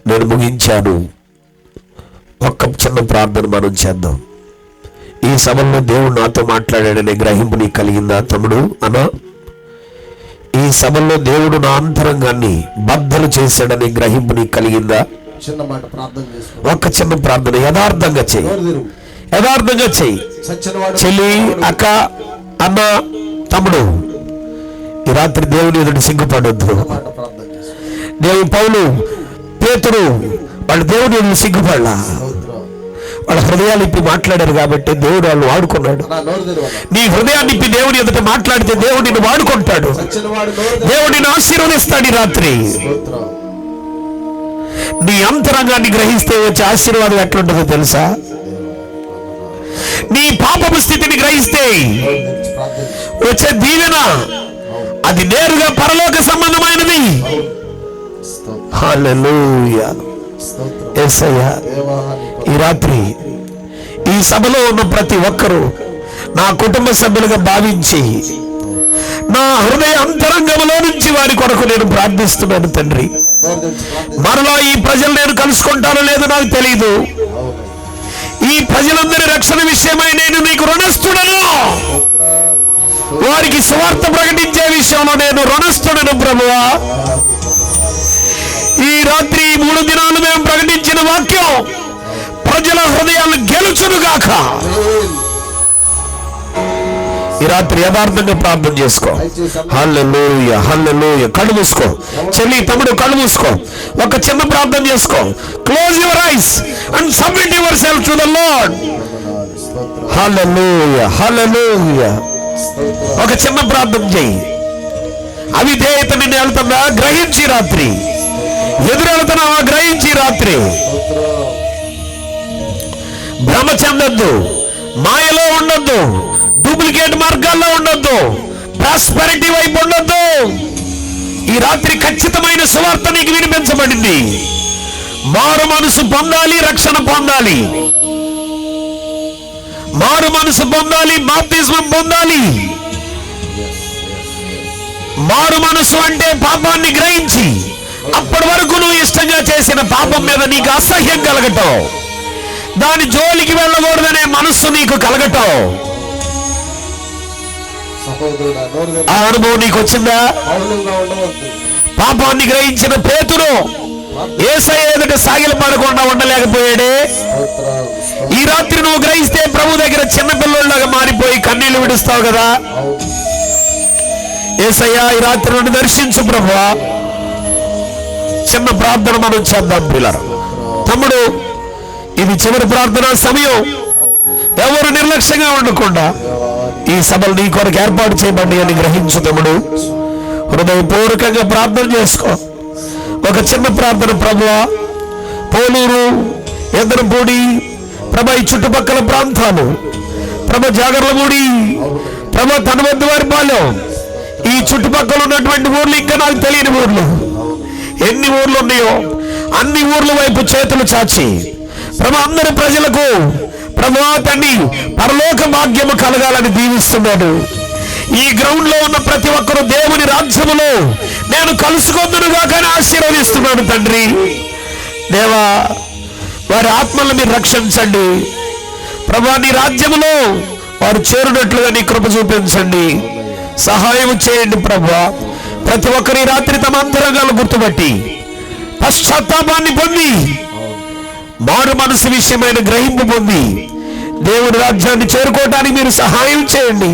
నేను ముగించాను. ఒక్క చిన్న ప్రార్థన మనం చేద్దాం. ఈ సభలో దేవుడు నాతో మాట్లాడాడనే గ్రహింపు నీకు కలిగిందా తమ్ముడు అన్నా? ఈ సభలో దేవుడు నా అంతరంగాన్ని బద్దలు చేశాడనే గ్రహింపు నీకు కలిగిందా? ఒక్క చిన్న ప్రార్థన యథార్థంగా చెయ్యి. చెల్లి, అక్క, అన్న, తమ్ముడు, ఈ రాత్రి దేవుని ఎదుటి సిగ్గుపడొద్దు. పౌలు, పేతురు వాళ్ళు దేవుని ఎదుటి సిగ్గుపడలా. వాళ్ళ హృదయాలు ఇప్పి మాట్లాడారు కాబట్టి దేవుడు వాళ్ళు వాడుకున్నాడు. నీ హృదయాన్ని ఇప్పి దేవుని ఎదుట మాట్లాడితే దేవుడు నిన్ను వాడుకుంటాడు. దేవుడు నిన్ను ఆశీర్వదిస్తాడు. ఈ రాత్రి నీ అంతరంగాన్ని గ్రహిస్తే వచ్చే ఆశీర్వాదం ఎట్లుంటుందో తెలుసా? నీ పాపపు స్థితిని గ్రహిస్తే వచ్చే దీవెన అది నేరుగా పరలోక సంబంధమైనది. హల్లెలూయా. యేసయ్యా, ఈ రాత్రి ఈ సభలో ఉన్న ప్రతి ఒక్కరూ నా కుటుంబ సభ్యులుగా భావించి నా హృదయ అంతరంగంలో నుంచి వారి కొరకు నేను ప్రార్థిస్తున్నాను తండ్రి. మరలా ఈ ప్రజలు నేను కలుసుకుంటానో లేదో నాకు తెలియదు. ఈ ప్రజలందరి రక్షణ విషయమై నేను నీకు రుణస్థుడను. వారికి సువార్త ప్రకటించే విషయంలో నేను రుణస్థుడను ప్రభువా. ఈ రాత్రి 3 దినాలు మేము ప్రకటించిన వాక్యం ప్రజల హృదయాలు గెలుచునుగాక. ఈ రాత్రి యథార్థంగా ప్రార్థన చేసుకో. హల్లెలూయా, హల్లెలూయా. కళ్ళు మూసుకో చెల్లి, తమ్ముడు, కళ్ళు మూసుకో. ఒక చిన్న ప్రార్థన చేసుకో. Close your eyes and submit yourself to the Lord. హల్లెలూయా, హల్లెలూయా. ఒక చిన్న ప్రార్థన చేయి. అవిధేయత నిన్ను వెళ్తుందా? గ్రహించి రాత్రి. ఎదురెళ్తున్నావా? గ్రహించి రాత్రి. భ్రమ చెందొద్దు, మాయలో ఉండొద్దు, డూప్లికేట్ మార్గాల్లో ఉండొద్దు, ప్రాస్పెరిటీ వైపు ఉండొద్దు. ఈ రాత్రి ఖచ్చితమైన సువార్త నీకు వినిపించబడింది. మారు మనసు పొందాలి, రక్షణ పొందాలి. మారు మనసు పొందాలి, బాప్తిస్మం పొందాలి. మారు మనసు అంటే పాపాన్ని గ్రహించి అప్పటి వరకు నువ్వు ఇష్టంగా చేసిన పాపం మీద నీకు అసహ్యం కలగటం, దాని జోలికి వెళ్ళకూడదనే మనస్సు నీకు కలగటం. ఆ అనుభవం నీకు వచ్చిందా? పాపాన్ని గ్రహించిన పేతురు యేసయ్య ఎదుట సాగిలపడకుండా ఉండలేకపోయాడే. ఈ రాత్రి నువ్వు గ్రహిస్తే ప్రభు దగ్గర చిన్నపిల్లలాగా మారిపోయి కన్నీళ్లు విడుస్తావు కదా. యేసయ్య, ఈ రాత్రి నుండి దర్శించు ప్రభువా. చిన్న ప్రార్థన మనం చేద్దాం పిల్లలు. తమ్ముడు, ఇది చివరి ప్రార్థన సమయం. ఎవరు నిర్లక్ష్యంగా ఉండకుండా ఈ సభలు నీ కొరకు ఏర్పాటు చేయబడి అని గ్రహించు తమ్ముడు. హృదయపూర్వకంగా ప్రార్థన చేసుకో. ఒక చిన్న ప్రార్థన. ప్రభువా, పోలూరు, ఎద్దరపూడి, ప్రభ ఈ చుట్టుపక్కల ప్రాంతాలు, ప్రభ జాగర్లమూడి, ప్రభ తనవద్దవారిపాలెం, ఈ చుట్టుపక్కల ఉన్నటువంటి ఊర్లు, ఇంకా నాకు తెలియని ఊర్లు ఎన్ని ఊర్లు ఉన్నాయో అన్ని ఊర్ల వైపు చేతులు చాచి ప్రభు అందరి ప్రజలకు ప్రభువా తండ్రి పరలోక భాగ్యము కలగాలని దీవిస్తున్నాడు. ఈ గ్రౌండ్ లో ఉన్న ప్రతి ఒక్కరూ దేవుని రాజ్యములో నేను కలుసుకొందునుగా కానీ ఆశీర్వదిస్తున్నాను తండ్రి. దేవా, వారి ఆత్మలను మీరు రక్షించండి ప్రభువా. నీ రాజ్యములో వారు చేరునట్లుగా నీ కృప చూపించండి, సహాయం చేయండి ప్రభువా. ప్రతి ఒక్కరి రాత్రి తమ అంతరంగాలు గుర్తుపట్టి పశ్చాత్తాపాన్ని పొంది మారు మనసు విషయమైన గ్రహింపు పొంది దేవుని రాజ్యాన్ని చేరుకోవడానికి మీరు సహాయం చేయండి.